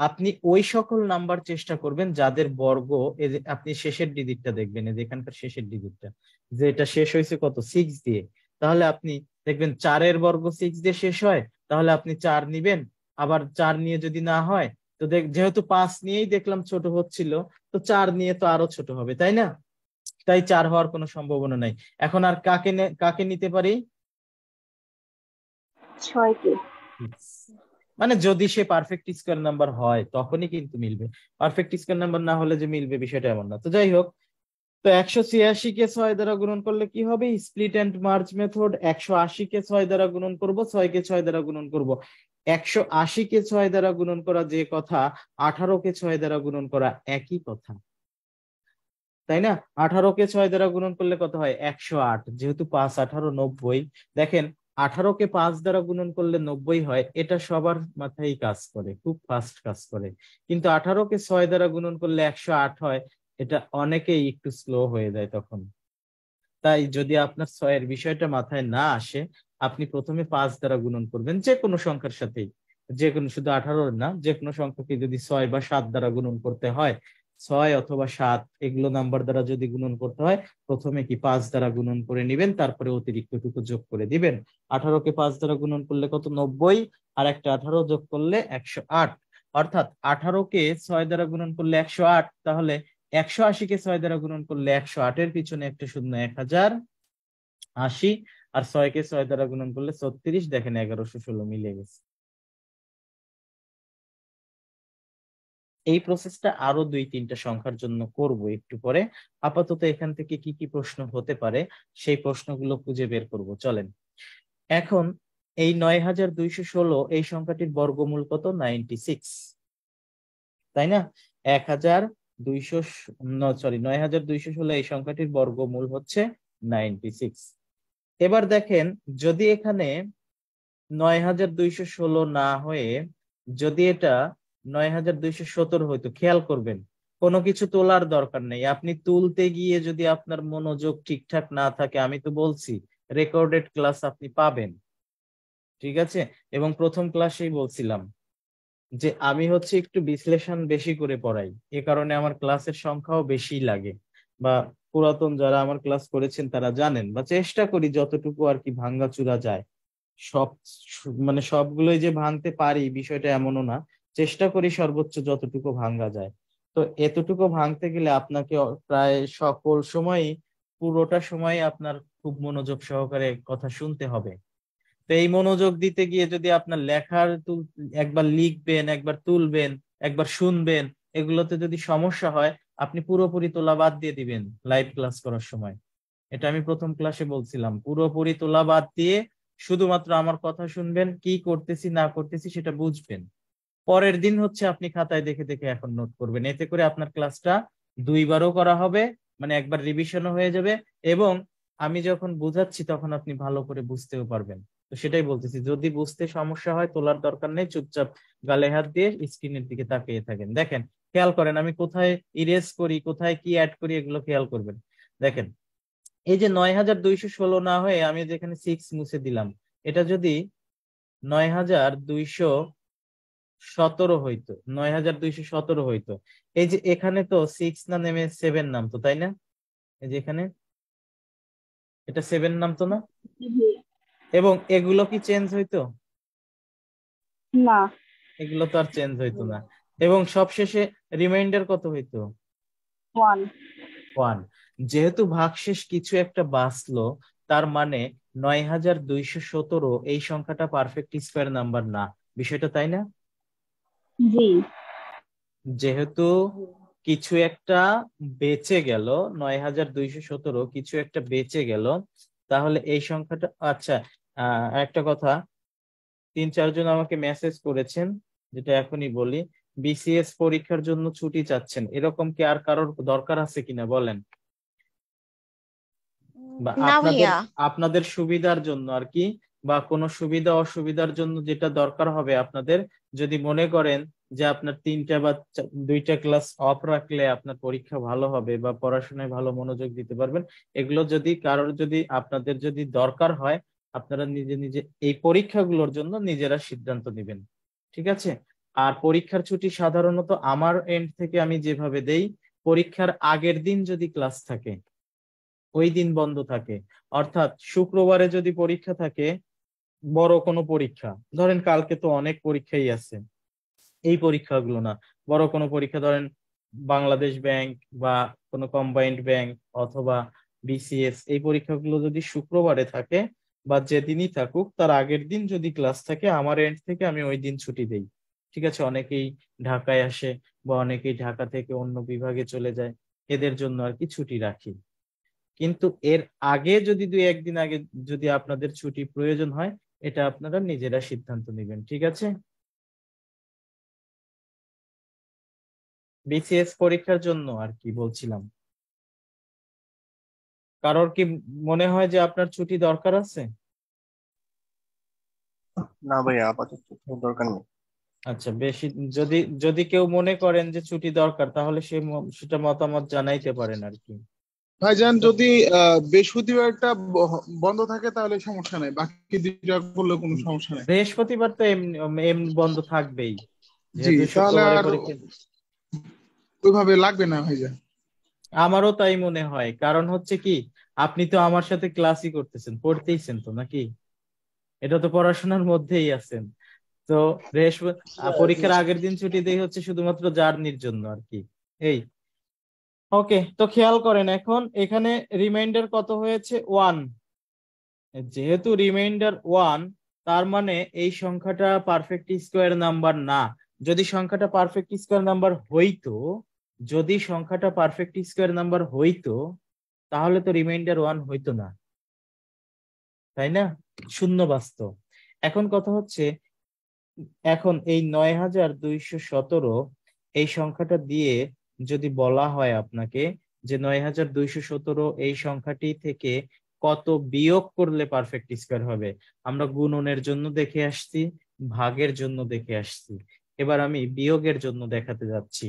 আপনি ওই সকল নাম্বার চেষ্টা করবেন যাদের বর্গ, এই যে আপনি শেষের ডিজিটটা দেখবেন, এই যে এখানকার শেষের ডিজিটটা যে এটা শেষ হয়েছে কত? 6 দিয়ে। তাহলে আপনি দেখবেন 4 এর বর্গ 6 দিয়ে শেষ হয়, তাহলে আপনি 4 নিবেন। আবার 4 নিয়ে যদি না হয় তো যেহেতু 5 নিয়েই দেখলাম ছোট হচ্ছিল, তো 4 নিয়ে তো আরো ছোট হবে, তাই না? তাই 4 হওয়ার কোনো সম্ভাবনা নাই। এখন আর কাকে নিতে পারি? 6 কে। মানে যদি সে পারফেক্ট স্কয়ার নাম্বার হয় তখনই কিন্তু মিলবে। পারফেক্ট স্কয়ার নাম্বার না হলে যে মিলবে বিষয়টা এমন না। তো যাই হোক, তো 186-কে 6 দ্বারা গুণন করলে কি হবে? Split and merge method. 180-কে 6 দ্বারা গুণন করব, 6-কে 6 দ্বারা গুণন করব। 180-কে 6 দ্বারা গুণন করা যে কথা, 18-কে 6 দ্বারা গুণন করা একই কথা, তাই না? 18-কে 6 দ্বারা গুণন করলে কত হয়? 108। যেহেতু 5 18 90। দেখেন 18-কে 5 দ্বারা গুণন করলে 90 হয়, এটা সবার মাথায় কাজ করে, খুব ফাস্ট কাজ করে। কিন্তু 18-কে 6 দ্বারা গুণন করলে 108 হয়, এটা অনেকেই একটু স্লো হয়ে যায় তখন। তাই যদি আপনার 6 এর বিষয়টা মাথায় না আসে, আপনি প্রথমে 5 দ্বারা গুণন করবেন যে কোনো সংখ্যার সাথেই। যে কোনো, শুধু 18 না, যে কোনো সংখ্যাকে যদি 6 বা 7 দ্বারা গুণন করতে হয়, 6 অথবা 7 এগুলো নাম্বার দ্বারা যদি গুণন করতে হয়, প্রথমে কি 5 দ্বারা গুণন করে নেবেন, তারপরে অতিরিক্তটুকু যোগ করে দিবেন। 18কে 5 দ্বারা গুণন করলে কত? 90, আর একটা 18 যোগ করলে 108। অর্থাৎ 18কে 6 দ্বারা গুণন করলে 108, তাহলে 180কে 6 দ্বারা গুণন করলে 108 এর পিছনে একটা শূন্য 1080, আর 6কে 6 দ্বারা গুণন করলে 36। দেখেন 1116 মিলে গেছে। এই প্রসেসটা আরো 2-3টা সংখ্যার জন্য করব একটু পরে। আপাতত এখান থেকে কি কি প্রশ্ন হতে পারে সেই প্রশ্নগুলো খুঁজে বের করব, চলেন। এখন এই 9216 এই সংখ্যাটির বর্গমূল কত? 96, তাই না? 9216 এই সংখ্যাটির বর্গমূল হচ্ছে 96। এবার দেখেন, যদি এখানে 9216 না হয়ে যদি এটা 9217 হইতো, খেয়াল করবেন কোনো কিছু তোলার দরকার নেই। আপনি তুলতে গিয়ে যদি আপনার মনোযোগ ঠিকঠাক না থাকে, আমি তো বলছি রেকর্ডেড ক্লাস আপনি পাবেন, ঠিক আছে? এবং প্রথম ক্লাসেই বলছিলাম যে আমি হচ্ছে একটু বিশ্লেষণ বেশি করে পড়াই, এ কারণে আমার ক্লাসের সংখ্যাও বেশি লাগে। বা পুরাতন যারা আমার ক্লাস করেছেন তারা জানেন, বা চেষ্টা করি যতটুকু আর কি ভাঙ্গাচুরা যায়। সব মানে সবগুলোই যে ভাঙতে পারি বিষয়টা এমনও না, চেষ্টা করি সর্বোচ্চ যতটুকু ভাঙ্গা যায়। তো এতটুকু ভাঙতে গেলে আপনাকে প্রায় সকল সময়ই, পুরোটা সময় আপনার খুব মনোযোগ সহকারে কথা শুনতে হবে। তো এই মনোযোগ দিতে গিয়ে যদি আপনার লেখার একবার লিখবেন, একবার তুলবেন, একবার শুনবেন, এগুলোতে যদি সমস্যা হয়, আপনি পুরোপুরি তোলা বাদ দিয়ে দিবেন লাইভ ক্লাস করার সময়। এটা আমি প্রথম ক্লাসে বলছিলাম, পুরোপুরি তোলা বাদ দিয়ে শুধুমাত্র আমার কথা শুনবেন, কি করতেছি না করতেছি সেটা বুঝবেন। পরের দিন হচ্ছে আপনি খাতায় দেখে দেখে এখন নোট করবেন, এতে করে আপনার ক্লাসটা 2বারও করা হবে, মানে একবার রিভিশনও হয়ে যাবে, এবং আমি যখন বুঝাচ্ছি তখন আপনি ভালো করে বুঝতেও পারবেন। তো সেটাই বলতেছি, যদি বুঝতে সমস্যা হয় তোলার দরকার নেই, চুপচাপ গালে হাত দিয়ে স্ক্রিনের দিকে তাকিয়ে থাকেন। দেখেন, খেয়াল করেন আমি কোথায় ইরেজ করি, কোথায় কি অ্যাড করি, এগুলো খেয়াল করবেন। দেখেন, এই যে 9216 না হয়ে আমি যেখানে 6 মুছে দিলাম, এটা যদি 9217 হইতো, 9217 হইতো, এই যে এখানে তো 6 না নেমে 7 নামতো, তাই না? এই যে এখানে এটা 7 নামতো না? জি। এবং এগুলো কি চেঞ্জ হইতো? না। এগুলো তো আর চেঞ্জ হইতো না। এবং সবশেষে রিমাইন্ডার কত হইতো? 1। 1। যেহেতু ভাগশেষ কিছু একটা বাঁচলো, তার মানে 9217 এই সংখ্যাটা পারফেক্ট স্কয়ার নাম্বার না, বিষয়টা তাই না? জি। যেহেতু কিছু একটা বেঁচে গেল, 9217 কিছু একটা বেঁচে গেল, তাহলে এই সংখ্যাটা, আচ্ছা একটা কথা, 3-4 জন আমাকে মেসেজ করেছেন, যেটা এখনই বলি। বিসিএস পরীক্ষার জন্য ছুটি চাচ্ছেন, এরকম কি আর কারোর দরকার আছে কিনা বলেন? বা না আপনাদের ভাইয়া। আপনাদের সুবিধার জন্য আর কি, বা কোনো সুবিধা অসুবিধার জন্য যেটা দরকার হবে আপনাদের, যদি মনে করেন যে আপনার 3টা বা 2টা ক্লাস অফ রাখলে আপনার পরীক্ষা ভালো হবে বা পড়াশোনায় ভালো মনোযোগ দিতে পারবেন, এগুলো যদি কারোর, যদি আপনাদের যদি দরকার হয়, আপনারা নিজে নিজে এই পরীক্ষাগুলোর জন্য নিজেরা সিদ্ধান্ত নেবেন, ঠিক আছে? আর পরীক্ষার ছুটি সাধারণত আমার এন্ড থেকে আমি যেভাবে দেই, পরীক্ষার আগের দিন যদি ক্লাস থাকে ওই দিন বন্ধ থাকে। অর্থাৎ শুক্রবারে যদি পরীক্ষা থাকে, বড় কোনো পরীক্ষা, ধরেন কালকে তো অনেক পরীক্ষাই আছে, এই পরীক্ষাগুলো না, বড় কোনো পরীক্ষা, ধরেন বাংলাদেশ ব্যাংক বা কোনো কম্বাইন্ড ব্যাংক অথবা বিসিএস, এই পরীক্ষাগুলো যদি শুক্রবারে থাকে বা যেদিনই থাকুক তার আগের দিন যদি ক্লাস থাকে, আমার এন্ড থেকে আমি ওই দিন ছুটি দেই, ঠিক আছে? অনেকেই ঢাকায় আসে বা অনেকেই ঢাকা থেকে অন্য বিভাগে চলে যায়, এদের জন্য আর কি ছুটি রাখি। কিন্তু এর আগে যদি 2-1 দিন আগে যদি আপনাদের ছুটি প্রয়োজন হয়, এটা আপনারা নিজেরা সিদ্ধান্ত নেবেন, ঠিক আছে? বিসিএস পরীক্ষার জন্য আর কি বলছিলাম। কারোর কি মনে হয় যে আপনার ছুটি দরকার আছে? না ভাইয়া, আপাতত কোনো দরকার নেই। আচ্ছা, বেশি যদি যদি কেউ মনে করেন যে ছুটি দরকার, তাহলে সেটা মতামত জানাইতে পারেন আর কি। ভাইজান, যদি বৃহস্পতিবারটা বন্ধ থাকে তাহলে সমস্যা নাই, বাকি দুইটা করলে কোনো সমস্যা নাই। বৃহস্পতিবার তো এমনি এমনি বন্ধ থাকবেই, জি, যেহেতু তাহলে শুক্রবারে আর পরীক্ষা। ওইভাবে লাগবে না ভাইয়া। আমারও তাই মনে হয়, কারণ হচ্ছে কি, আপনি তো আমার সাথে ক্লাসই করতেছেন, পড়তেইছেন তো নাকি? এটা তো পড়াশোনার মধ্যেই আছেন। তো পরীক্ষার আগের দিন ছুটি দেই হচ্ছে শুধুমাত্র জার্নির জন্য আর কি। এই ওকে, তো খেয়াল করেন এখন এখানে রিমাইন্ডার কত হয়েছে? 1। যেহেতু রিমাইন্ডার 1, তার মানে এই সংখ্যাটা পারফেক্ট স্কোয়ার নাম্বার না। যদি সংখ্যাটা পারফেক্ট স্কোয়ার নাম্বার হইতো, যদি সংখ্যাটা পারফেক্ট স্কোয়ার নাম্বার হইতো, তাহলে তো রিমাইন্ডার 1 হইতো না, তাই না? শূন্য বাস্তব। এখন কথা হচ্ছে, এখন এই 9217 এই সংখ্যাটা দিয়ে যদি বলা হয় আপনাকে যে 9217 এই সংখ্যাটি থেকে কত বিয়োগ করলে পারফেক্ট স্কোয়ার হবে, আমরা গুণনের জন্য দেখে আসছি, ভাগের জন্য দেখে আসছি, এবার আমি বিয়োগের জন্য দেখাতে যাচ্ছি।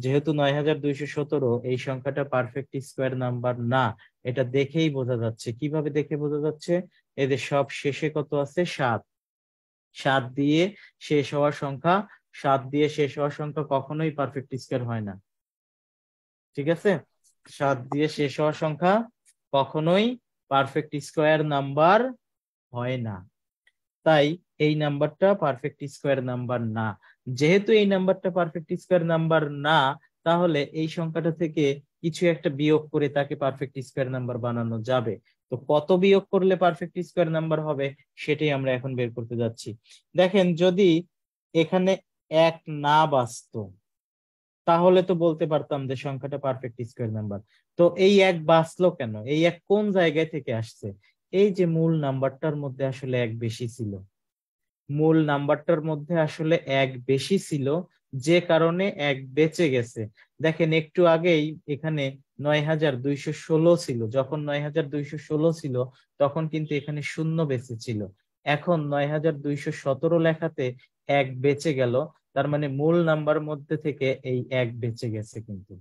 যেহেতু 9217 এই সংখ্যাটা পারফেক্ট স্কোয়ার নাম্বার না, এটা দেখেই বোঝা যাচ্ছে। কিভাবে দেখে বোঝা যাচ্ছে? এদের সব শেষে কত আছে? 7। 7 দিয়ে শেষ হওয়ার সংখ্যা, 7 দিয়ে শেষ হওয়ার সংখ্যা কখনোই পারফেক্ট স্কোয়ার হয় না, ঠিক আছে? 7 দিয়ে শেষ হওয়ার সংখ্যা কখনোই পারফেক্ট স্কোয়ার নাম্বার হয় না। তাই এই নাম্বারটা পারফেক্ট স্কোয়ার নাম্বার না। যেহেতু এই নাম্বারটা পারফেক্ট স্কোয়ার নাম্বার না, তাহলে এই সংখ্যাটা থেকে কিছু একটা বিয়োগ করে তাকে পারফেক্ট স্কোয়ার নাম্বার বানানো যাবে। তো কত বিয়োগ করলে পারফেক্ট স্কোয়ার নাম্বার হবে, সেটাই আমরা এখন বের করতে যাচ্ছি। দেখেন, যদি এখানে 1 না বাঁচতো, তাহলে তো বলতে পারতাম যে সংখ্যাটা পারফেক্ট স্কোয়ার নাম্বার। তো এই 1 বাঁচলো কেন? এই 1 কোন জায়গায় থেকে আসছে? এই যে মূল নাম্বারটার মধ্যে আসলে 1 বেশি ছিল, মূল নাম্বারটার মধ্যে আসলে 1 বেশি ছিল, যে কারণে 1 বেঁচে গেছে। দেখেন, একটু আগেই এখানে 9216 ছিল, যখন 9216 ছিল তখন কিন্তু এখানে শূন্য বেঁচে ছিল। এখন 9217 লেখাতে 1 বেঁচে গেল, তার মানে মূল নাম্বার মধ্যে থেকে এই 1 বেঁচে গেছে কিন্তু।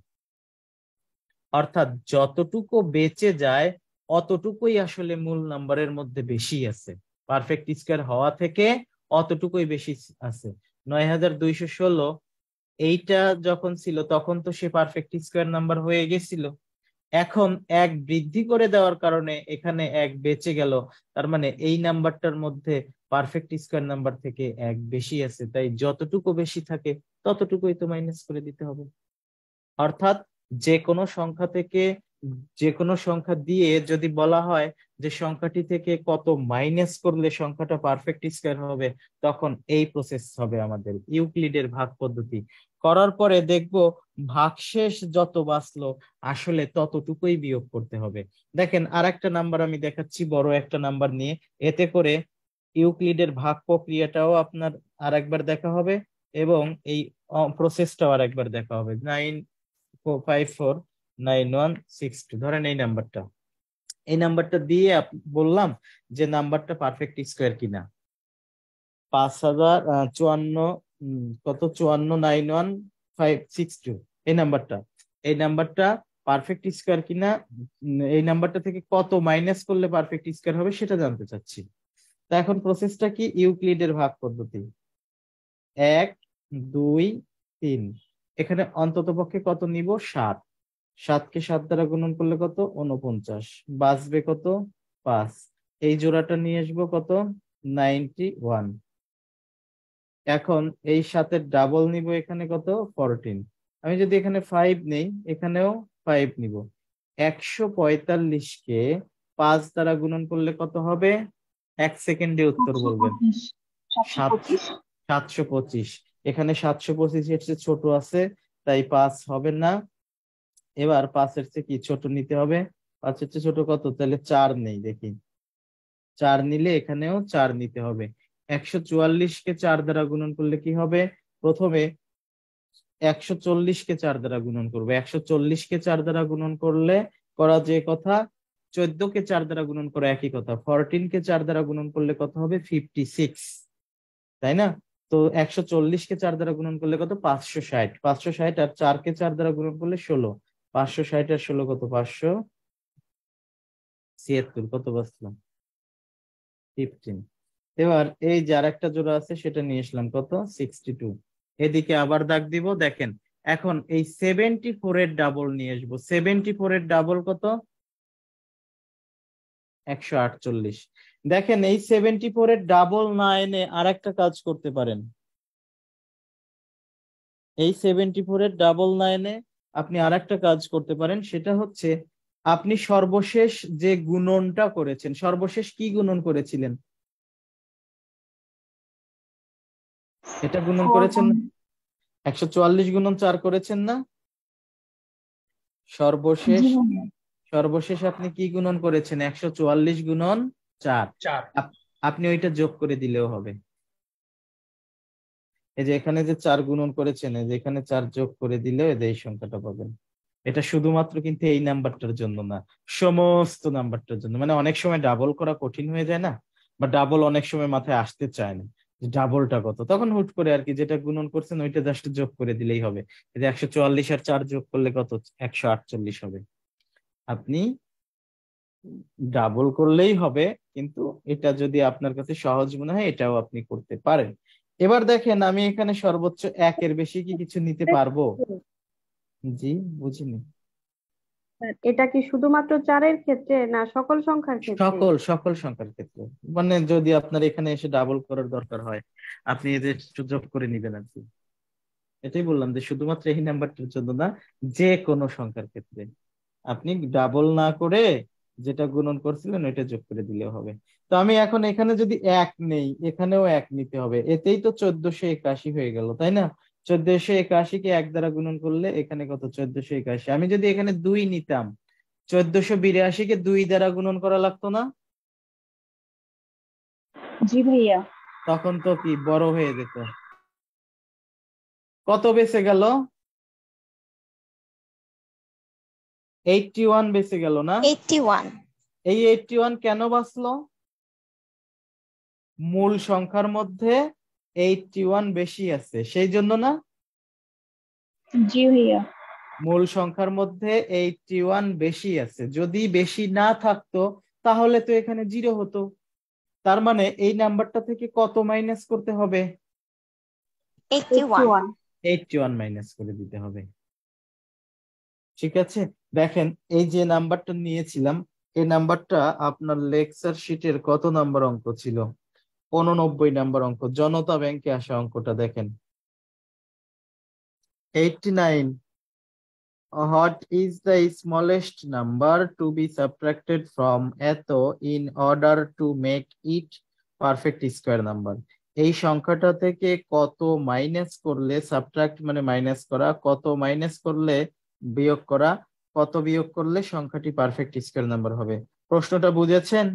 অর্থাৎ যতটুকু বেঁচে যায় অতটুকুই আসলে মূল নাম্বারের মধ্যে বেশি আছে, পারফেক্ট স্কোয়ার হওয়া থেকে অতটুকুই বেশি আছে। 9216 এইটা যখন ছিল তখন তো সে পারফেক্ট স্কোয়ার নাম্বার হয়ে গেছিল। এখন 1 বৃদ্ধি করে দেওয়ার কারণে এখানে 1 বেঁচে গেল, তার মানে এই নাম্বারটার মধ্যে পারফেক্ট স্কোয়ার নাম্বার থেকে 1 বেশি আছে, তাই যতটুকু বেশি থাকে ততটুকুই তো মাইনাস করে দিতে হবে। অর্থাৎ যে কোনো সংখ্যা থেকে, যে কোনো সংখ্যা দিয়ে যদি বলা হয় যে সংখ্যাটি থেকে কত মাইনাস করলে সংখ্যাটা পারফেক্ট স্কোয়ার হবে, তখন এই প্রসেস হবে আমাদের ইউক্লিডের ভাগ পদ্ধতি। করার পরে দেখব ভাগশেষ যত বাঁচলো আসলে ততটুকুই বিয়োগ করতে হবে। দেখেন, আর একটা নাম্বার আমি দেখাচ্ছি, বড় একটা নাম্বার নিয়ে, এতে করে ইউক্লিডের ভাগ প্রক্রিয়াটাও আপনার আরেকবার দেখা হবে এবং এই প্রসেসটাও আরেকবার দেখা হবে। 9549162, ধরেন এই নাম্বারটা দিয়ে বললাম যে নাম্বারটা পারফেক্ট স্কোয়ার কিনা। 5054 কত 5491562 এই নাম্বারটা পারফেক্ট স্কোয়ার কিনা, এই নাম্বারটা থেকে কত মাইনাস করলে পারফেক্ট স্কোয়ার হবে সেটা জানতে চাচ্ছি। তা এখন প্রসেসটা কি? ইউক্লিডের ভাগ পদ্ধতি। 1 2 3, এখানে অন্তত পক্ষে কত নিব? 7। 7কে 7 দ্বারা গুণন করলে কত? 49। বাঁচবে কত? 5। এই জোড়াটা নিয়ে আসবো কত? 91। এখন এই 7-এর ডাবল নিব, এখানে কত? 14। আমি যদি এখানে 5 নেই, এখানেও 5 নিব। 145কে 5 দ্বারা গুণন করলে কত হবে? 1 সেকেন্ডে উত্তর বলবেন। 725। এখানে 725 এর চেয়ে ছোট আছে, তাই 5 হবে না। এবার 5-এর চেয়ে কি ছোট নিতে হবে? 5-এর চেয়ে ছোট কত? তাহলে 4 নেই, দেখি 4 নিলে এখানেও 4 নিতে হবে। 144কে 4 দ্বারা গুণন করলে কি হবে? প্রথমে 140কে 4 দ্বারা গুণন করবো। 140কে 4 দ্বারা গুণন করলে করা যে কথা, 14কে 4 দ্বারা গুণন করা একই কথা। 14কে 4 দ্বারা গুণন করলে কত হবে? 56, তাই না? তো 140কে 4 দ্বারা গুণন করলে কত? 560। 560 আর 4কে 4 দ্বারা গুণন করলে 16। 560 আর 16 কত? 576। কত বাঁচলাম? 15। এবার এই যে আরেকটা জোড়া আছে সেটা নিয়ে আসলাম, কত? 62। এদিকে আবার দাগ দিব। দেখেন, এখন এই 74 এর ডাবল নিয়ে আসবো। 74 এর ডাবল কত? 148। দেখেন এই 74 এর ডাবল না এনে আর একটা কাজ করতে পারেন। এই 74 এর ডাবল না এনে আপনি আর একটা কাজ করতে পারেন, সেটা হচ্ছে আপনি সর্বশেষ যে গুণনটা করেছেন, সর্বশেষ কি গুণন করেছিলেন? এটা গুণন করেছেন না? 144 গুণন 4 করেছেন না? সর্বশেষ সর্বশেষ আপনি কি গুণন করেছেন? 144 গুণন 4। 4। আপনি ওইটা যোগ করে দিলেও হবে। এই যে এখানে যে 4 গুণন করেছেন, এই যে এখানে 4 যোগ করে দিলেও এই সংখ্যাটা পাবেন। এটা শুধুমাত্র কিন্তু এই নাম্বারটার জন্য না, সমস্ত নাম্বারটার জন্য। মানে অনেক সময় ডাবল করা কঠিন হয়ে যায় না, বা ডাবল অনেক সময় মাথায় আসতে চায় না যে ডাবলটা কত, তখন হুট করে আর কি যেটা গুণন করছেন ওইটা জাস্ট যোগ করে দিলেই হবে। এই যে 144 আর 4 যোগ করলে কত? 148 হবে। আপনি ডাবল করলেই হবে, কিন্তু এটা যদি আপনার কাছে সহজ মনে হয় এটাও আপনি করতে পারেন। এবার দেখেন আমি এখানে সর্বোচ্চ 1 এর বেশি কি কিছু নিতে পারবো? জি, বুঝিনি। এটা কি শুধুমাত্র 4-এর ক্ষেত্রে না সকল সংখ্যার ক্ষেত্রে? সকল সকল সংখ্যার ক্ষেত্রে। মানে যদি আপনার এখানে এসে ডাবল করার দরকার হয়, আপনি এদের যোগ করে নিবেন আর কি। এটাই বললাম যে শুধুমাত্র এই নাম্বারটার জন্য না, যে কোনো সংখ্যার ক্ষেত্রে আপনি ডাবল না করে যেটা গুণন করছিলেন ওইটা যোগ করে দিলেও হবে। তো আমি এখন এখানে যদি 1 নেই, এখানেও 1 নিতে হবে। এতেই তো 1481 হয়ে গেল, তাই না? 1481 কে 1 দ্বারা গুণন করলে এখানে কত? 1481। আমি যদি এখানে 2 নিতাম, 1482 কে 2 দ্বারা গুণন করা লাগতো না? জি ভাইয়া। তখন তো কি বড় হয়ে যেত। কত বেঁচে গেল? 81 বেঁচে গেল না? 81 এই 81 কেন বাঁচলো? মূল সংখ্যার মধ্যে 81 বেশি আছে সেই জন্য না? জি ভাইয়া। মূল সংখ্যার মধ্যে 81 বেশি আছে, যদি বেশি না থাকতো তাহলে তো এখানে 0 হতো। তার মানে এই নাম্বারটা থেকে কত মাইনাস করতে হবে? 81 81 মাইনাস করে দিতে হবে। ঠিক আছে, দেখেন এই যে নাম্বারটা নিয়েছিলাম, এই নাম্বারটা আপনার লেকচার শিটের কত নাম্বার অঙ্ক ছিল? 89 নাম্বার অঙ্ক, জনতা ব্যাংকে আসা অঙ্কটা দেখেন। 89. What is the smallest number to be subtracted from এত in order to make it perfect square number? এই সংখ্যাটা থেকে কত মাইনাস করলে, সাবট্রাক্ট মানে মাইনাস করা, কত মাইনাস করলে বিয়োগ করা, কত বিয়োগ করলে সংখ্যাটি পারফেক্ট স্কয়ার নাম্বার হবে? প্রশ্নটা বুঝেছেন?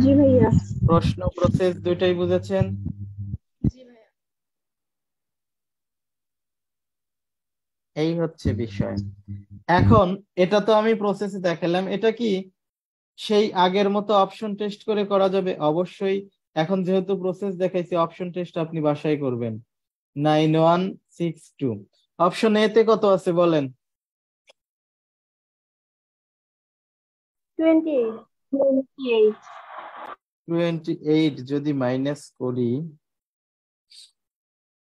জি ভাইয়া। প্রশ্ন প্রসেস দুইটাই বুঝেছেন? এই হচ্ছে বিষয়। এখন এটা তো আমি প্রসেসে দেখালাম, এটা কি সেই আগের মতো অপশন টেস্ট করে করা যাবে? অবশ্যই। এখন যেহেতু প্রসেস দেখাইছি, অপশন টেস্ট আপনি বাসায় করবেন। 9162 অপশন এ তে কত আছে বলেন? 28। 28 যদি মাইনাস করি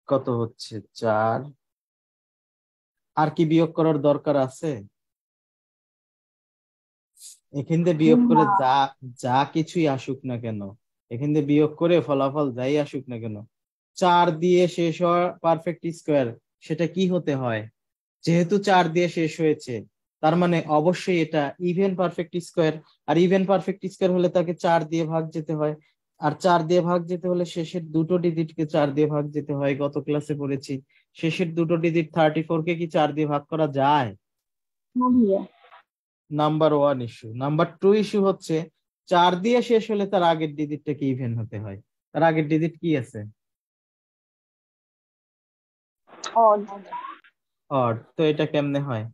কত হচ্ছে? 4। আর কি বিয়োগ করার দরকার আছে? এখান থেকে বিয়োগ করে যা যা কিছুই আসুক না কেন, এখান থেকে বিয়োগ করে ফলাফল যাই আসুক না কেন, 4 দিয়ে শেষ হওয়া পারফেক্ট স্কোয়ার সেটা কি হতে হয়? যেহেতু 4 দিয়ে শেষ হয়েছে, তার মানে অবশ্যই এটা ইভেন পারফেক্ট স্কোয়ার। আর ইভেন পারফেক্ট স্কোয়ার হলে তাকে 4 দিয়ে ভাগ যেতে হয়, আর 4 দিয়ে ভাগ যেতে হলে শেষের দুটো ডিজিটকে 4 দিয়ে ভাগ যেতে হয়। গত ক্লাসে পড়েছি শেষের দুটো ডিজিট 34 কে কি 4 দিয়ে ভাগ করা যায়? না ভাইয়া। Number 1 issue. নাম্বার 2 ইস্যু হচ্ছে 4 দিয়ে শেষ হলে তার আগের ডিজিটটাকে ইভেন হতে হয়। তার আগের ডিজিট কি আছে? অড। অড। তো এটা কেমনে হয়?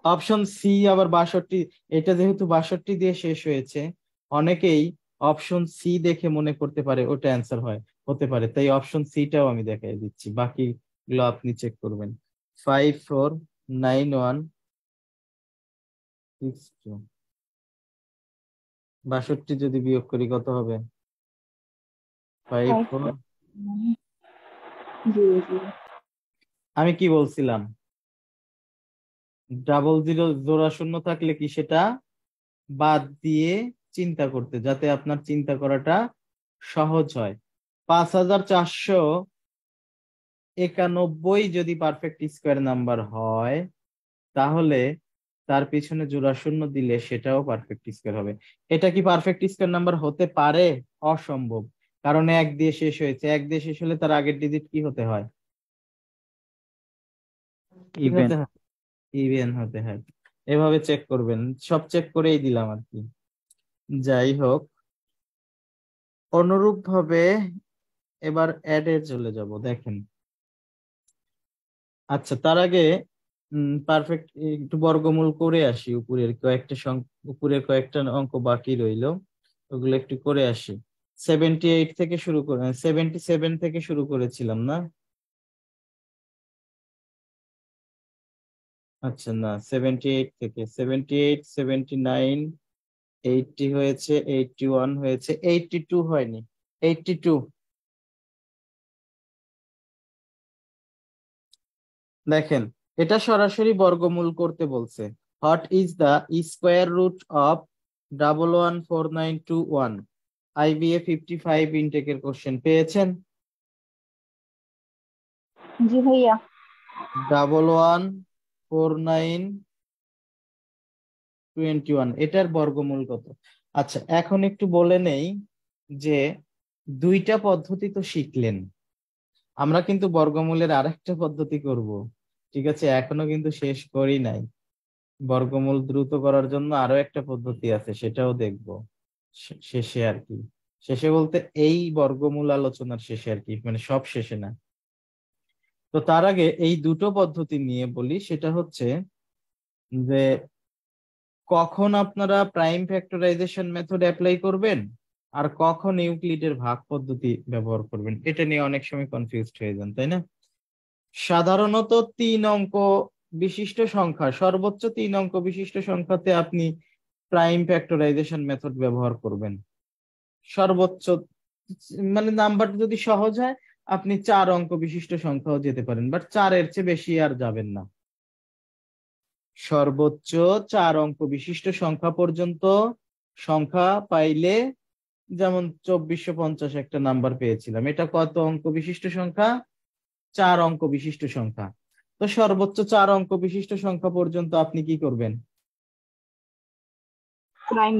অপশন সি আবার 62। এটা যেহেতু 62 দিয়ে শেষ হয়েছে, অনেকেই অপশন সি দেখে মনে করতে পারে ওটা অ্যান্সার হয়, হতে পারে, তাই অপশন সিটাও আমি দেখাই দিচ্ছি, বাকিগুলো আপনি চেক করবেন। 549162 62 যদি বিয়োগ করি কত হবে? ফাইভ 5 4 0 0 আমি কি বলছিলাম, ডাবল জিরো জোড়া শূন্য থাকলে কি সেটা বাদ দিয়ে চিন্তা করতে, যাতে আপনার চিন্তা করাটা সহজ হয়। 5491 যদি পারফেক্ট স্কোয়ার নাম্বার হয়, তাহলে তার পিছনে জোড়া শূন্য দিলে সেটাও পারফেক্ট স্কোয়ার হবে। এটা কি পারফেক্ট স্কোয়ার নাম্বার হতে পারে? অসম্ভব, কারণ 1 দিয়ে শেষ হয়েছে। 1 দিয়ে শেষ হলে তার আগের ডিজিট কি হতে হয়? কি ইভেন। হতে হয়? ইভেন হতে হয়। এভাবে চেক করবেন, সব চেক করেই দিলাম আর কি। যাই হোক, অনুরূপ ভাবে এবার অ্যাডে চলে যাব। দেখেন, আচ্ছা তার আগে পারফেক্ট একটু বর্গমূল করে আসি। উপরের কয়েকটা অঙ্ক বাকি রইলো, ওগুলো একটু করে আসি। 78 থেকে শুরু করে 77 থেকে শুরু করেছিলাম না? আচ্ছা না, 78 থেকে 78, 79, 80 হয়েছে, 81 হয়েছে, 82 হয়নি। 82 দেখেন, এটা সরাসরি বর্গমূল করতে বলছে। What is the square root of 114921? IBA 55 ইনটেকের কোশ্চেন পেয়েছেন। জি ভাইয়া। 114921 এটার বর্গমূল কত? আচ্ছা এখন একটু বলে নেই যে দুইটা পদ্ধতি তো শিখলেন, আমরা কিন্তু বর্গমূলের আরেকটা পদ্ধতি করব। ঠিক আছে, এখনো কিন্তু শেষ করি নাই। বর্গমূল দ্রুত করার জন্য আরো একটা পদ্ধতি আছে, সেটাও দেখব শেষে আর কি। শেষে বলতে এই বর্গমূল আলোচনার শেষে আর কি, মানে সব শেষে না। তো তার আগে এই দুটো পদ্ধতি নিয়ে বলি। সেটা হচ্ছে যে কখন আপনারা প্রাইম ফ্যাক্টরাইজেশন মেথড অ্যাপ্লাই করবেন আর কখন ইউক্লিডের ভাগ পদ্ধতি ব্যবহার করবেন, এটা নিয়ে অনেক সময় কনফিউজড হয়ে যান, তাই না? সাধারণত 3 অঙ্ক বিশিষ্ট সংখ্যা, সর্বোচ্চ 3 অঙ্ক বিশিষ্ট সংখ্যাতে আপনি প্রাইম ফ্যাক্টরাইজেশন মেথড ব্যবহার করবেন। সর্বোচ্চ মানে নাম্বার যদি সহজ হয়, আপনি 4 অঙ্ক বিশিষ্ট সংখ্যাও যেতে পারেন, বাট 4-এর চেয়ে বেশি আর যাবেন না। সর্বোচ্চ 4 অঙ্ক বিশিষ্ট সংখ্যা পর্যন্ত সংখ্যা পাইলে, যেমন 2450 একটা নাম্বার পেয়েছিলাম, এটা কত অঙ্ক বিশিষ্ট সংখ্যা? 4 অঙ্ক বিশিষ্ট সংখ্যা। তো সর্বোচ্চ 4 অঙ্ক বিশিষ্ট সংখ্যা পর্যন্ত আপনি কি করবেন? Prime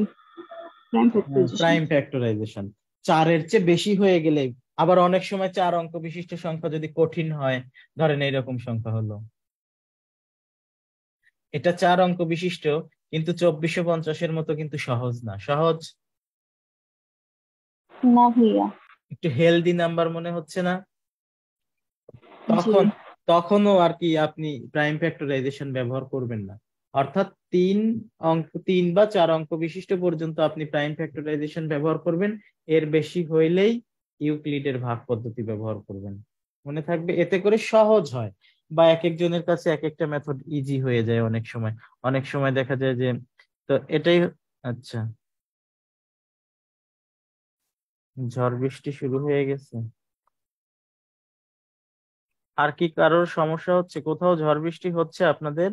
factorization. Prime factorization. 4-এর চেয়ে বেশি হয়ে গেলে, আবার অনেক সময় 4 অঙ্ক বিশিষ্ট সংখ্যা যদি কঠিন হয়, ধরেন এইরকম সংখ্যা হলো, এটা 4 অঙ্ক বিশিষ্ট কিন্তু 2450-এর মতো কিন্তু সহজ না। সহজ? না ভাইয়া। একটু হেলদি নাম্বার মনে হচ্ছে না? জি। তখনও আর কি আপনি প্রাইম ফ্যাক্টরাইজেশন ব্যবহার করবেন না। অর্থাৎ 3 বা 4 অঙ্ক বিশিষ্ট পর্যন্ত আপনি প্রাইম ফ্যাক্টরাইজেশন ব্যবহার করবেন, এর বেশি হইলেই ইউক্লিডের ভাগ পদ্ধতি ব্যবহার করবেন। মনে থাকবে, এতে করে সহজ হয়, বা এক একজনের কাছে এক একটা মেথড ইজি হয়ে যায়। অনেক সময় দেখা যায় যে, তো এটাই। আচ্ছা, ঝড় বৃষ্টি শুরু হয়ে গেছে। আর কি কারোর সমস্যা হচ্ছে? কোথাও ঝড় বৃষ্টি হচ্ছে আপনাদের?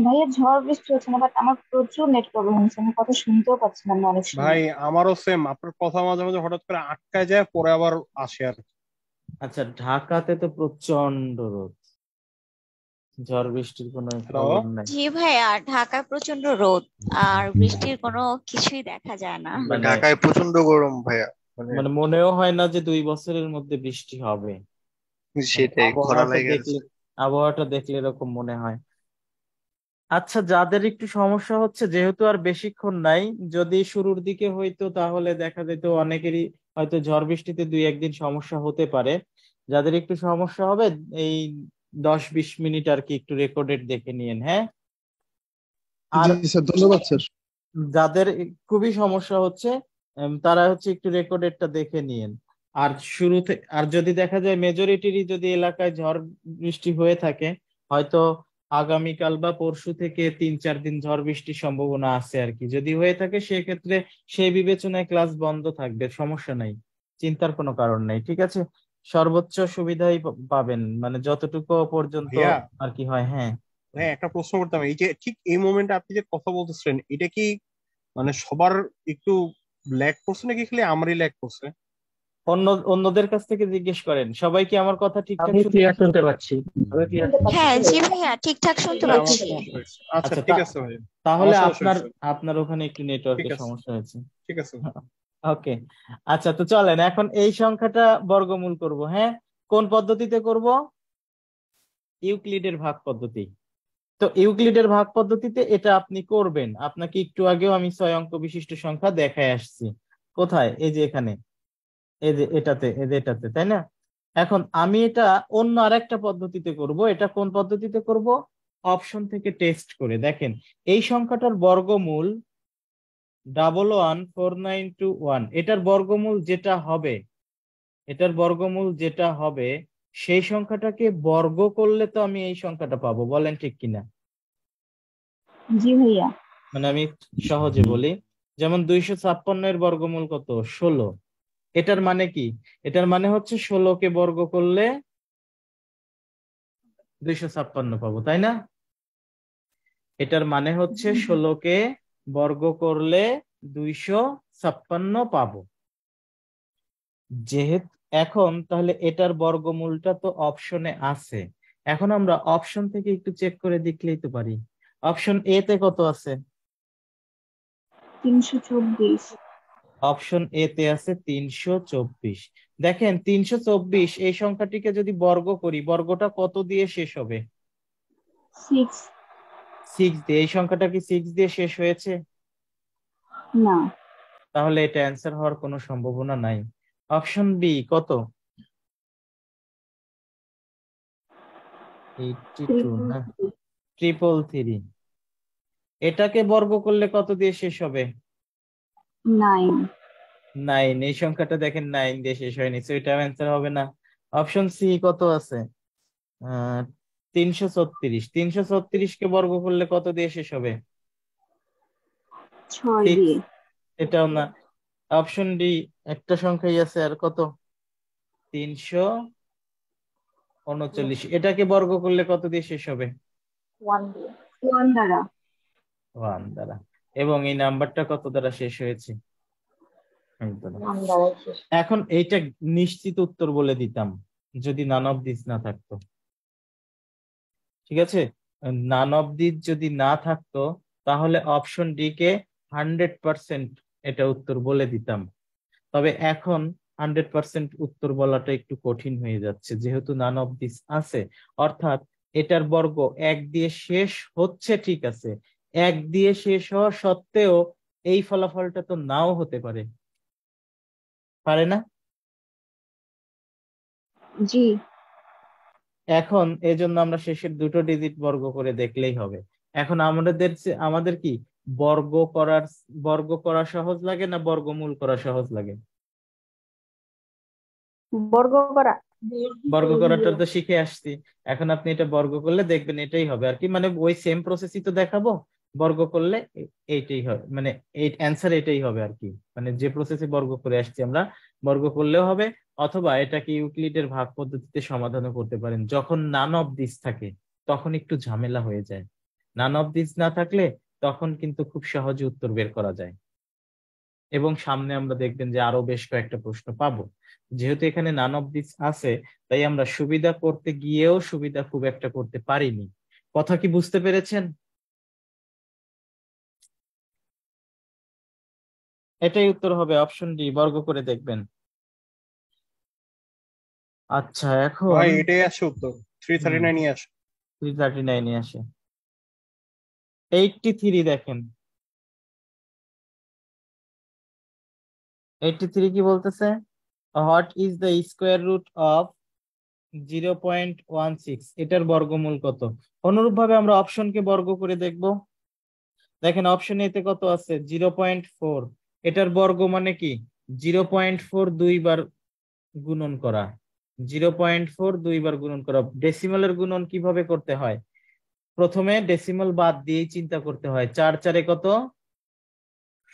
ভাইয়া ঝড় বৃষ্টি হচ্ছে না, বাট আমার প্রচুর নেট প্রবলেম হচ্ছে, আমি কথা শুনতেও পাচ্ছিলাম না অনেক ভাই সময়। আমারও সেম, আপনার কথা মাঝে মাঝে হঠাৎ করে আটকায় যায়, পরে আবার আসে আর কি। আচ্ছা, ঢাকাতে তো প্রচন্ড রোদ, ঝড় বৃষ্টির কোনো হ্যালো। খবর নাই। জি ভাইয়া, ঢাকায় প্রচন্ড রোদ আর বৃষ্টির কোনো কিছুই দেখা যায় না। মানে ঢাকায় প্রচন্ড গরম ভাইয়া, মানে মানে মনেও হয় না যে 2 বছরের মধ্যে বৃষ্টি হবে। মানে সেটাই খরা লেগে আছে। আবহাওয়াটা দেখলে এরকম মনে হয়। আচ্ছা, যাদের একটু সমস্যা হচ্ছে, যেহেতু আর বেশিক্ষণ নাই, যদি শুরুর দিকে হইতো তাহলে দেখা যেত অনেকেরই হয়তো ঝড় বৃষ্টিতে 2-1 দিন সমস্যা হতে পারে। যাদের একটু সমস্যা হবে, এই 10-20 মিনিট আর কি একটু রেকর্ডেড দেখে নিয়েন, হ্যাঁ। আর জি স্যার, ধন্যবাদ স্যার। যাদের খুবই সমস্যা হচ্ছে, তারা হচ্ছে একটু রেকর্ডেডটা দেখে নিয়েন। আর শুরুতে, আর যদি দেখা যায় মেজরিটিরই যদি এলাকায় ঝড় বৃষ্টি হয়ে থাকে, হয়তো আগামীকাল বা পরশু থেকে 3-4 দিন ঝড় বৃষ্টির সম্ভাবনা আছে আর কি। যদি হয়ে থাকে সেক্ষেত্রে সেই বিবেচনায় ক্লাস বন্ধ থাকবে, সমস্যা নাই। চিন্তার কোনো কারণ নেই, ঠিক আছে। সর্বোচ্চ সুবিধাই পাবেন, মানে যতটুকু পর্যন্ত ভাইয়া আর কি হয়। হ্যাঁ, ভাইয়া একটা প্রশ্ন করতাম, এই যে ঠিক এই মোমেন্টে আপনি যে কথা বলতেছেন, এটা কি মানে সবার একটু ল্যাগ করছে নাকি খালি আমারই ল্যাগ করছে? অন্যদের কাছ থেকে জিজ্ঞেস করেন, সবাই কি আমার কথা ঠিকঠাক আমি শুনতে ক্লিয়ার পাচ্ছেন? শুনতে পাচ্ছি। আমি ক্লিয়ার হ্যাঁ জি ভাইয়া ঠিকঠাক শুনতে তাহলে আমার পাচ্ছি। সমস্যা হয়েছে। আচ্ছা আচ্ছা, ঠিক আছে ভাই, তাহলে আমার সমস্যা আপনার হয়েছে। আপনার ওখানে একটু ঠিক নেটওয়ার্কের আছে, সমস্যা হয়েছে। ঠিক আছে। ওকে, আচ্ছা, তো চলেন এখন এই সংখ্যাটা বর্গমূল করব। হ্যাঁ, কোন পদ্ধতিতে করব? ইউক্লিডের ভাগ পদ্ধতি। তো ইউক্লিডের ভাগ পদ্ধতিতে এটা আপনি করবেন। আপনাকে একটু আগেও আমি 6 অঙ্ক বিশিষ্ট সংখ্যা দেখায় আসছি। কোথায়? এই যে এখানে, এই যে এটাতে, তাই না? এখন আমি এটা অন্য আরেকটা পদ্ধতিতে করব। এটা কোন পদ্ধতিতে করব? অপশন থেকে টেস্ট করে দেখেন। এই সংখ্যাটার বর্গমূল 114921, এটার বর্গমূল যেটা হবে সেই সংখ্যাটাকে বর্গ করলে তো আমি এই সংখ্যাটা পাবো, বলেন ঠিক কিনা? জি ভাইয়া। মানে আমি সহজে বলি, যেমন 256 এর বর্গমূল কত? 16। এটার মানে কি? এটার মানে হচ্ছে 16কে বর্গ করলে 256 পাবো, তাই না? এটার মানে হচ্ছে 16কে বর্গ করলে 256 পাবো। যেহেতু এখন তাহলে এটার বর্গমূলটা তো অপশনে আছে, এখন আমরা অপশন থেকে একটু চেক করে দেখলেই তো পারি। অপশন এ তে কত আছে? 324। অপশন এ তে আছে 324। দেখেন 324 এই সংখ্যাটিকে যদি বর্গ করি, বর্গটা কত দিয়ে শেষ হবে? 6। 6 দিয়ে। এই সংখ্যাটা কি 6 দিয়ে শেষ হয়েছে? না। তাহলে এটা অ্যান্সার হওয়ার কোনো সম্ভাবনা নাই। অপশন বি কত? 82 না, 333। এটাকে বর্গ করলে কত দিয়ে শেষ হবে? 9। 9। এই সংখ্যাটা দেখেন 9 দিয়ে শেষ হয়নি, তো এটা অ্যান্সার হবে না। অপশন সি কত আছে? 336। 336 কে বর্গ করলে কত দিয়ে শেষ হবে? 6 6। দিয়ে। এটাও না। অপশন ডি একটা সংখ্যাই আছে, আর কত? 339। এটাকে বর্গ করলে কত দিয়ে শেষ হবে? 1 দিয়ে। 1 দ্বারা। 1 দ্বারা। এবং এই নাম্বারটা কত দ্বারা শেষ হয়েছে? 1 দ্বারা। 1 দ্বারা শেষ। এখন এইটা নিশ্চিত উত্তর বলে দিতাম যদি নান অফ দিস না থাকতো, ঠিক আছে। নান অফ দিস যদি না থাকতো তাহলে অপশন ডি কে 100% এটা উত্তর বলে দিতাম। তবে এখন 100% উত্তর বলাটা একটু কঠিন হয়ে যাচ্ছে, যেহেতু নান অফ দিস আছে। অর্থাৎ এটার বর্গ 1 দিয়ে শেষ হচ্ছে, ঠিক আছে, 1 দিয়ে শেষ হওয়া সত্ত্বেও এই ফলাফলটা তো নাও হতে পারে, পারে না? জি। এখন এজন্য আমরা শেষের দুটো ডিজিট বর্গ করে দেখলেই হবে। এখন আমাদের কি বর্গ করা সহজ লাগে না বর্গমূল করা সহজ লাগে? বর্গ করা। বর্গ করাটা তো শিখে আসছি। এখন আপনি এটা বর্গ করলে দেখবেন এটাই হবে আর কি, মানে ওই সেম প্রসেসই তো দেখাবো। বর্গ করলে এইটাই হবে, মানে এই অ্যান্সার এটাই হবে আর কি, মানে যে প্রসেসে বর্গ করে আসছি আমরা বর্গ করলেও হবে। অথবা এটাকে ইউক্লিডের ভাগ পদ্ধতিতে সমাধানও করতে পারেন। যখন নান অফ দিস থাকে তখন একটু ঝামেলা হয়ে যায়, নান অফ দিস না থাকলে তখন কিন্তু খুব সহজে উত্তর বের করা যায়। এবং সামনে আমরা দেখবেন যে আরো বেশ কয়েকটা প্রশ্ন পাবো। যেহেতু এখানে নান অফ দিস আছে, তাই আমরা সুবিধা করতে গিয়েও সুবিধা খুব একটা করতে পারিনি। কথা কি বুঝতে পেরেছেন? এটাই উত্তর হবে, অপশন ডি, বর্গ করে দেখবেন। আচ্ছা, এখন ভাই এটাই আসে উত্তর, 339 আসে। 339 আসে। 83 দেখেন, 83 কি বলতেছে? What is the square root of 0.16? এটার বর্গমূল কত? অনুরূপ ভাবে আমরা অপশনকে বর্গ করে দেখব। দেখেন অপশন এতে কত আছে? 0.4। এটার বর্গ মানে কি? 0.4 দুইবার গুণন করা। 0.4 দুইবার গুণন করা। ডেসিমালের গুণন কিভাবে করতে হয়? প্রথমে ডেসিমাল বাদ দিয়ে চিন্তা করতে হয়। 4 4 কত?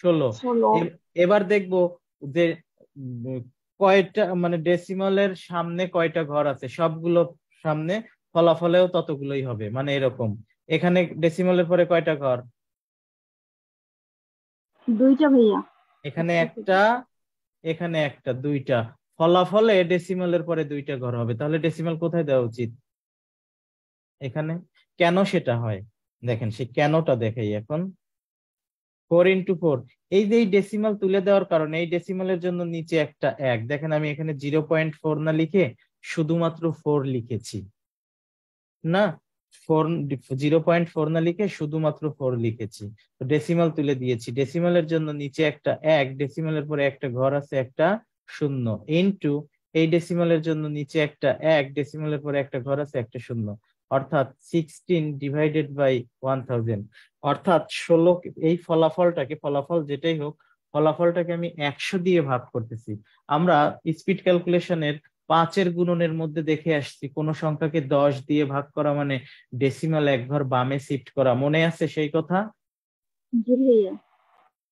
16। 16। এবার দেখবো যে কয়টা মানে ডেসিমালের সামনে কয়টা ঘর আছে, সবগুলো সামনে, ফলাফলেও ততগুলোই হবে, মানে এরকম। এখানে ডেসিমালের পরে কয়টা ঘর? দুইটা ভাইয়া। এখানে একটা একটা, এখানে একটা, দুইটা। ফলাফলে ডেসিমালের পরে দুইটা ঘর হবে, তাহলে ডেসিমাল কোথায় দেওয়া উচিত? এখানে। কেন সেটা হয় দেখেন, সে কেনটা দেখাই এখন। 4 × 4, এই যে এই ডেসিমাল তুলে দেওয়ার কারণে এই ডেসিমালের জন্য নিচে একটা 1, দেখেন আমি এখানে 0.4 না লিখে শুধুমাত্র 4 লিখেছি না, 0.4 না লিখে শুধুমাত্র 4 লিখেছি। তো ডেসিমাল তুলে দিয়েছি, ডেসিমালের জন্য নিচে একটা 1, ডেসিমালের পরে একটা ঘর আছে একটা 0, ইনটু এই ডেসিমালের জন্য নিচে একটা 1, ডেসিমালের পরে একটা ঘর আছে একটা 0, অর্থাৎ 16/1000, অর্থাৎ 16। এই ফলাফল যেটাই হোক, ফলাফলটাকে আমি 100 দিয়ে ভাগ করতেছি। আমরা স্পিড ক্যালকুলেশনের 5-এর গুণনের মধ্যে দেখে আসছি কোন সংখ্যাকে 10 দিয়ে ভাগ করা মানে ডেসিমাল এক ঘর বামে শিফট করা, মনে আছে সেই কথা? জি ভাইয়া।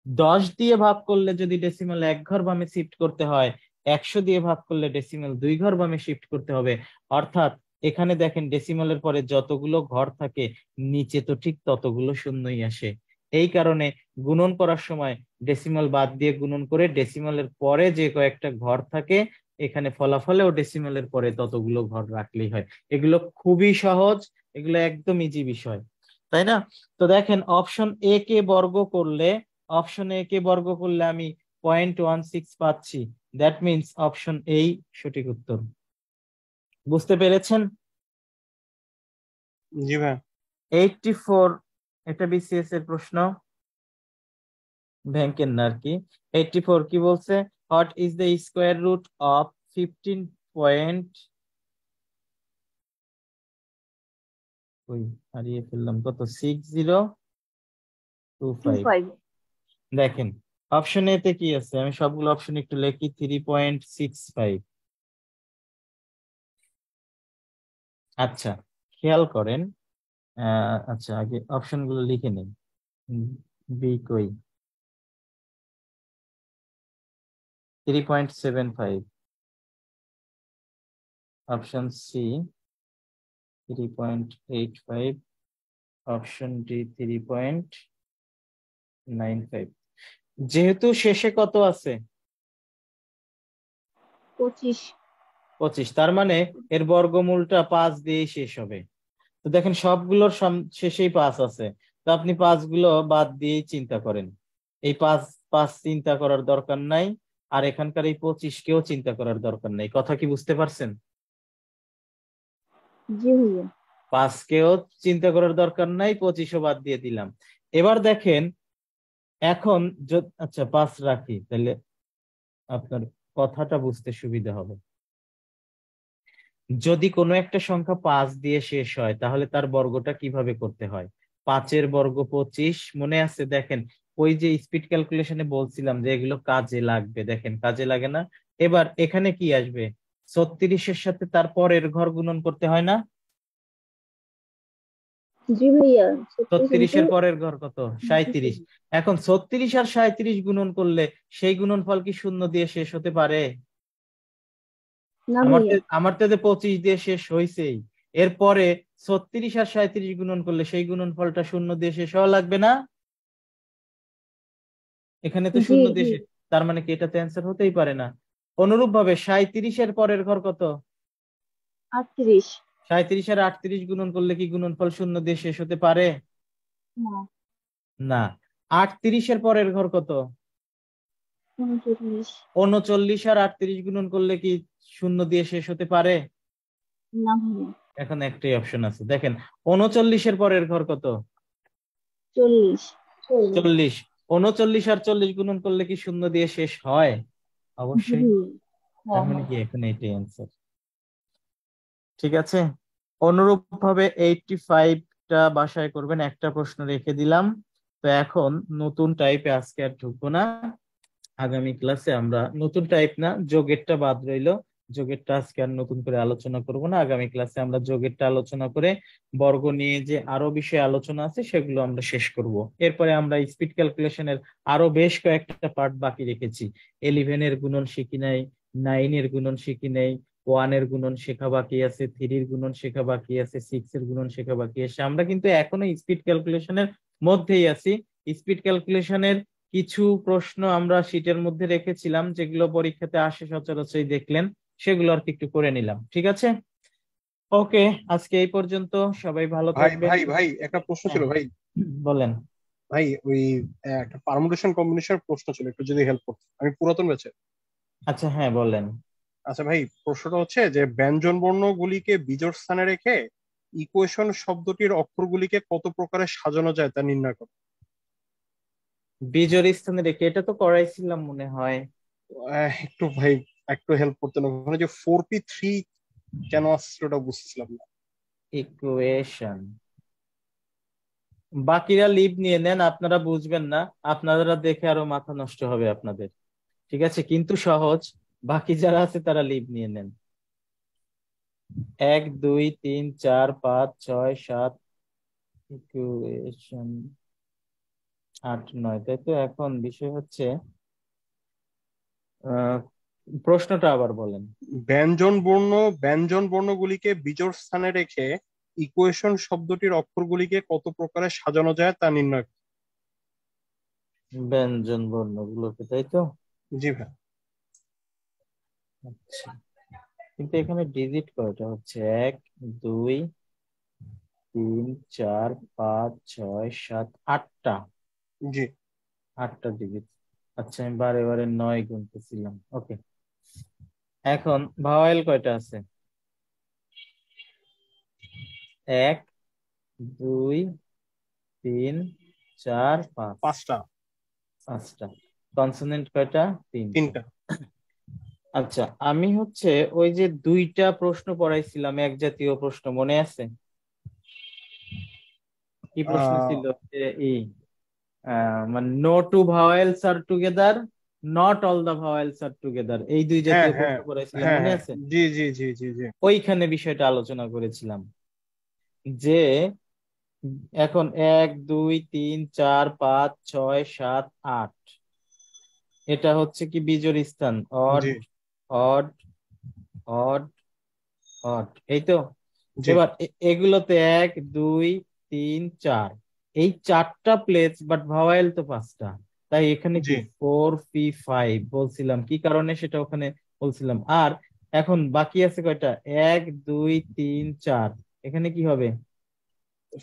10 দিয়ে ভাগ করলে যদি ডেসিমাল এক ঘর বামে শিফট করতে হয়, 100 দিয়ে ভাগ করলে ডেসিমাল 2 ঘর বামে শিফট করতে হবে। অর্থাৎ এখানে দেখেন ডেসিমালের পরে যতগুলো ঘর থাকে নিচে তো ঠিক ততগুলো শূন্যই আসে। এই কারণে গুণন করার সময় ডেসিমাল বাদ দিয়ে গুণন করে ডেসিমালের পরে যে কয়েকটা ঘর থাকে এখানে ফলাফলেও ডেসিমালের পরে ততগুলো ঘর রাখলেই হয়। এগুলো খুবই সহজ, এগুলো একদম ইজি বিষয়, তাই না? তো দেখেন অপশন এ কে বর্গ করলে, আমি 0.16 পাচ্ছি, দ্যাট মিনস অপশন এই সঠিক উত্তর। বুঝতে পেরেছেন? জি ভাই। 84, এটা বিসিএস এর প্রশ্ন, ব্যাংকের না আর কি। 84 কি বলছে? What is the square root of 15 point, ওই হারিয়ে ফেললাম, কত, 6025। 25। দেখেন অপশন এ তে কি আছে, আমি সবগুলো অপশন একটু লিখি। 3.65। আচ্ছা খেয়াল করেন, আচ্ছা আগে অপশন গুলো লিখে নিন। বি কই? 3.75, অপশন সি 3.85, অপশন ডি 3.95। যেহেতু শেষে কত আছে? 25। 25, তার মানে এর বর্গমূলটা 5 দিয়েই শেষ হবে। তো দেখেন সবগুলোর শেষেই 5 আছে, তো আপনি 5 গুলো বাদ দিয়েই চিন্তা করেন। এই 5 5 চিন্তা করার দরকার নাই, আর এখানকার এই 25 কেও চিন্তা করার দরকার নাই। কথা কি বুঝতে পারছেন? জি ভাইয়া। 5 কেও চিন্তা করার দরকার নাই, 25ও বাদ দিয়ে দিলাম। এবার দেখেন এখন আচ্ছা 5 রাখি, তাহলে আপনার কথাটা বুঝতে সুবিধা হবে। যদি কোনো একটা সংখ্যা 5 দিয়ে শেষ হয় তাহলে তার বর্গটা কিভাবে করতে হয়? 5-এর বর্গ 25, মনে আছে? দেখেন ওই যে স্পিড ক্যালকুলেশনে বলছিলাম যে এগুলো কাজে লাগবে, দেখেন কাজে লাগে না। এবার এখানে কি আসবে? 36-এর সাথে তার পরের ঘর গুণন করতে হয় না? জি ভাইয়া। 36-এর পরের ঘর কত? 37। এখন 36 আর 37 গুণন করলে সেই গুণনফল কি 0 দিয়ে শেষ হতে পারে? না আমার ভাইয়া। আমার তো 25 দিয়ে শেষ হয়েছেই, এরপরে 36 আর 37 গুণন করলে সেই গুণনফলটা 0 দিয়ে শেষ হওয়া লাগবে না? এখানে তো জি 0 দিয়ে জি। তার মানে কি এটা তো অ্যান্সার হতেই পারে না। অনুরূপ ভাবে 37-এর পরের ঘর কত? 38। 37 আর 38 গুণন করলে কি গুণনফল 0 দিয়ে শেষ হতে পারে? না। না। 38-এর পরের ঘর কত? 39। 39 আর 38 গুণন করলে কি 0 দিয়ে শেষ হতে পারে? না ভাইয়া। এখন একটাই অপশন আছে, দেখেন 39-এর পরের ঘর কত? 40। 40। 39 আর 40 গুণন করলে কি 0 দিয়ে শেষ হয়? অবশ্যই। জি। তার হ্যাঁ মানে হ্যাঁ। কি এখানে এটাই অ্যান্সার। ঠিক আছে, অনুরূপ ভাবে 85টা বাসায় করবেন, একটা প্রশ্ন রেখে দিলাম। তো এখন নতুন টাইপে আজকে আর ঢুকবো না, আগামী ক্লাসে আমরা নতুন টাইপ না, যোগেরটা বাদ রইলো, যোগেরটা আজকে আর নতুন করে আলোচনা করব না। আগামী ক্লাসে আমরা যোগেরটা আলোচনা করে বর্গ নিয়ে যে আরো বিষয় আলোচনা আছে সেগুলো আমরা শেষ করব। এরপরে আমরা স্পিড ক্যালকুলেশনের আরো বেশ কয়েকটা পার্ট বাকি রেখেছি। 11-এর গুণন শিখি নাই, 9 এর গুণন শিখি নেই, 1 এর গুণন শেখা বাকি আছে, 3 এর গুণন শেখা বাকি আছে, 6 এর গুণন শেখা বাকি আছে। আমরা কিন্তু এখনো স্পিড ক্যালকুলেশনের মধ্যেই আছি। স্পিড ক্যালকুলেশনের কিছু প্রশ্ন আমরা শীটের মধ্যে রেখেছিলাম, যেগুলো পরীক্ষাতে আসে সচরাচর দেখলেন, সেগুলো আর কি একটু করে নিলাম। ঠিক আছে, ওকে, আজকে এই পর্যন্ত। সবাই ভালো ভাই থাকবেন। ভাই ভাই একটা প্রশ্ন ছিল হ্যাঁ, ভাই। বলেন। ভাই ওই একটা পারমুটেশন কম্বিনেশন প্রশ্ন ছিল, একটু যদি হেল্প করতে। আমি পুরাতন ব্যাচে। আচ্ছা, হ্যাঁ বলেন। আচ্ছা ভাই, প্রশ্নটা হচ্ছে যে ব্যঞ্জন বর্ণগুলিকে বিজোড় স্থানে রেখে ইকুয়েশন শব্দটির অক্ষরগুলিকে কত প্রকারে সাজানো যায় তা নির্ণয় করো। বিজোড় স্থানে রেখে, এটা তো করাইছিলাম মনে হয়। একটু ভাই একটু হেল্প করতেন। ওখানে যে 4p3 কেন আসছে ওটা বুঝতেছিলাম না। ইকুয়েশন, বাকিরা লিভ নিয়ে নেন, আপনারা বুঝবেন না, আপনারা দেখে আরো মাথা নষ্ট হবে আপনাদের। ঠিক আছে, কিন্তু সহজ। বাকি যারা আছে তারা লিভ নিয়ে নেন। 1 2 3 4 5 6 7 ইকুয়েশন 8 9, তাই তো। এখন বিষয় হচ্ছে, আহ প্রশ্নটা আবার বলেন। ব্যঞ্জন বর্ণগুলিকে বিজোড় স্থানে রেখে ইকুয়েশন শব্দটির অক্ষরগুলিকে কত প্রকারে সাজানো যায় তা নির্ণয় করো। ব্যঞ্জন বর্ণগুলোকে, তাই তো। জি ভাই। আচ্ছা, কিন্তু এখানে ডিজিট কয়টা হচ্ছে? 1 2 3 4 5 6 7 8টা। জি 8টা ডিজিট। আচ্ছা, আমি বারে বারে 9 গুনতেছিলাম। ওকে, এখন ভাওয়েল কয়টা আছে? 1 2 3 4 5। 5টা। 5টা। কনসোনেন্ট কয়টা? 3টা। 3টা। আচ্ছা, আমি হচ্ছে ওই যে 2টা প্রশ্ন পড়াইছিলাম, এক জাতীয় প্রশ্ন, মনে আছে? কি প্রশ্ন ছিল? যে মানে no two vowels are together, not all the vowels are together, এই 2 হ্যাঁ জাতীয় প্রশ্ন হ্যাঁ পড়াইছিলাম, হ্যাঁ মনে হ্যাঁ, আছে? জি জি জি জি জি। ওইখানে বিষয়টা আলোচনা করেছিলাম যে এখন 1 2 3 4 5 6 7 8, এটা হচ্ছে কি বিজোড় স্থান? অড জি অড অড অড, এই তো। জি এবার এগুলোতে 1 2 3 4, এই 4টা প্লেস, বাট ভাওয়েল তো 5টা। তাই এখানে জি। কি 4 p 5 বলছিলাম, কি কারণে সেটা ওখানে বলছিলাম। আর এখন বাকি আছে কয়টা? 1 2 3 4, এখানে কি হবে?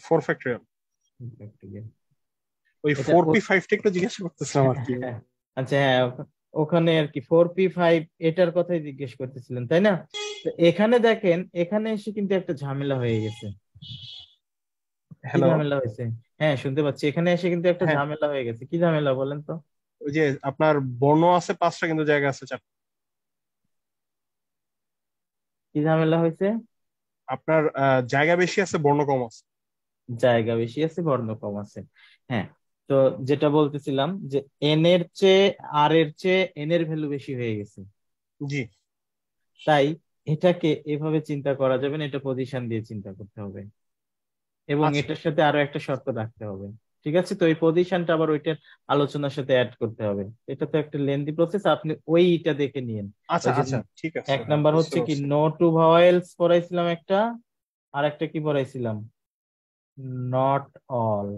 4 ফ্যাক্টরিয়াল। ওই এটা 4p5 একটু জিজ্ঞাসা করতেছিলাম আর কি। আচ্ছা, হ্যাঁ, ওখানে আর কি 4 p 5 এটার কথাই জিজ্ঞেস করতেছিলেন, তাই না? তো এখানে দেখেন, এখানে এসে কিন্তু একটা ঝামেলা হয়ে গেছে। কি হ্যালো। ঝামেলা হয়েছে? হ্যাঁ, শুনতে পাচ্ছি। এখানে এসে কিন্তু একটা হ্যাঁ, ঝামেলা হয়ে গেছে। কি ঝামেলা বলেন তো? ওই যে আপনার বর্ণ আছে 5টা কিন্তু জায়গা আছে 4টা। কি ঝামেলা হয়েছে? আপনার জায়গা বেশি আছে, বর্ণ কম আছে। জায়গা বেশি আছে, বর্ণ কম আছে। হ্যাঁ, তো যেটা বলতেছিলাম যে এন এর চেয়ে আর এর চেয়ে এন এর ভ্যালু বেশি হয়ে গেছে। জি তাই এটাকে এভাবে চিন্তা করা যাবে না, এটা পজিশন দিয়ে চিন্তা করতে হবে, এবং আচ্ছা এটার সাথে আরো একটা শর্ত রাখতে হবে। ঠিক আছে, তো এই পজিশনটা আবার ওইটার আলোচনার সাথে অ্যাড করতে হবে। এটা তো একটা লেন্দি প্রসেস, আপনি ওইটা দেখে নিন। আচ্ছা ওই যে আচ্ছা, ঠিক আছে, 1 হ্যাঁ নাম্বার বুঝতে হচ্ছে কি পারছি। নো টু ভাওয়েলস পড়াইছিলাম একটা, আর একটা কি পড়াইছিলাম? Not all.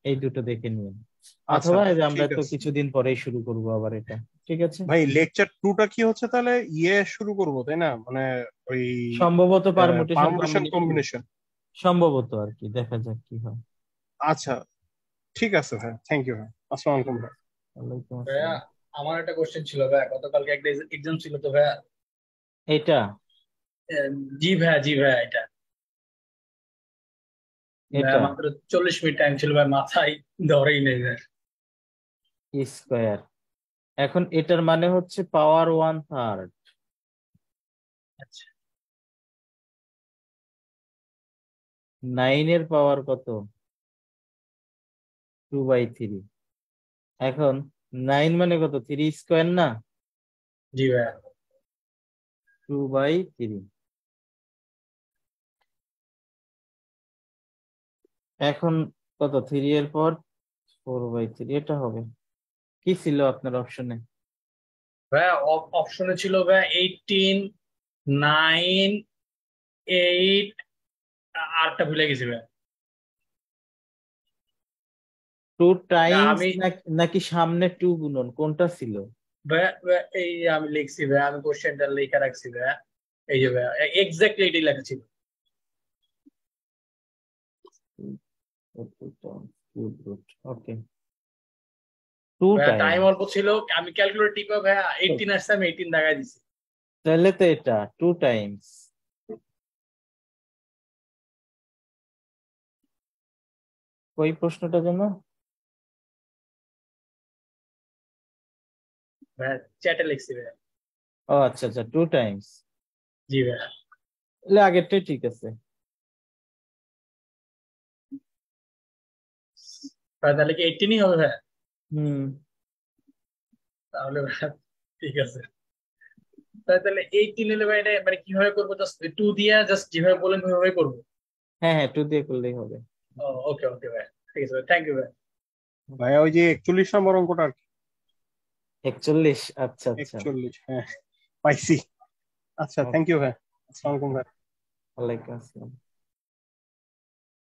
এই দুটো দেখে নিন। আচ্ছা অথবা এই যে আমরা ঠিক তো আছে কিছুদিন পরেই শুরু করব আবার এটা। ঠিক আছে, ভাই। লেকচার 2টা কি হচ্ছে তাহলে? শুরু করবো তাই না, মানে ওই সম্ভবত পারমুটেশন পারমুটেশন কম্বিনেশন। কম্বিনেশন। সম্ভবত আর কি, দেখা যাক কি হয়। আচ্ছা ঠিক আছে ভাই, থ্যাংক ইউ ভাই। আসসালামু আলাইকুম ভাই। ওয়ালাইকুম ভাইয়া, আসসালাম। আমার একটা কোশ্চেন ছিল ভাইয়া। গতকালকে একটা এক্সাম ছিল তো ভাইয়া। এটা জি ভাইয়া, জি ভাইয়া, এটা ভাইয়া এটা মাত্র 40 মিনিট টাইম ছিল ভাই, মাথায় ধরেই নেই ভাইয়া। স্কোয়ার, এখন এটার মানে হচ্ছে পাওয়ার 1/3। আচ্ছা, 9 এর পাওয়ার কত? 2/3। এখন 9 মানে কত? 3 স্কোয়ার না? জি ভাইয়া। 2/3। এখন কত? 3 এর পর 4/3, এটা হবে। কি ছিল আপনার অপশনে? ভাইয়া অপশনে ছিল ভাইয়া 18, 9, 8, আরটা ভুলে গেছি ভাইয়া। টু টাইমস আমি নাকি সামনে টু গুণন কোনটা ছিল? ভাইয়া এই আমি লিখছি ভাইয়া, আমি কোশ্চেনটা লেখা রাখছি ভাইয়া। এই যে ভাইয়া এক্স্যাক্টলি এটাই লেখা ছিল। ওকে, টু ভাইয়া টাইম টাইম, অল্প ছিল, আমি ক্যালকুলেটর টিপে ভাইয়া 18 আসছে, আমি 18 দেখাই দিছি। তাহলে তো এটা টু টাইমস। ওই প্রশ্নটা জন্য ভাইয়া চ্যাটে লিখছি ভাইয়া। ও আচ্ছা আচ্ছা, টু টাইমস, জি ভাইয়া। তাহলে আগেরটাই ঠিক আছে। ভাইয়া তাহলে কি 18ই হবে ভাইয়া? হুম, তাহলে ভাইয়া ঠিক আছে। তাহলে 18 হলে ভাই এটা মানে কিভাবে করবো? জাস্ট 2 দিয়ে জাস্ট যেভাবে বলেন ওইভাবে করবো? হ্যাঁ হ্যাঁ, টু দিয়ে করলেই হবে। ওকে ওকে ভাইয়া, ঠিক আছে ভাই, থ্যাংক ইউ ভাইয়া। ভাইয়া ওই যে 41 নম্বর অঙ্কটা আর কি। 41, আচ্ছা আচ্ছা। 41, হ্যাঁ পাইছি। আচ্ছা, থ্যাংক ইউ ভাই। আসসালামু আলাইকুম ভাই। ওয়ালাইকুম আসসালাম।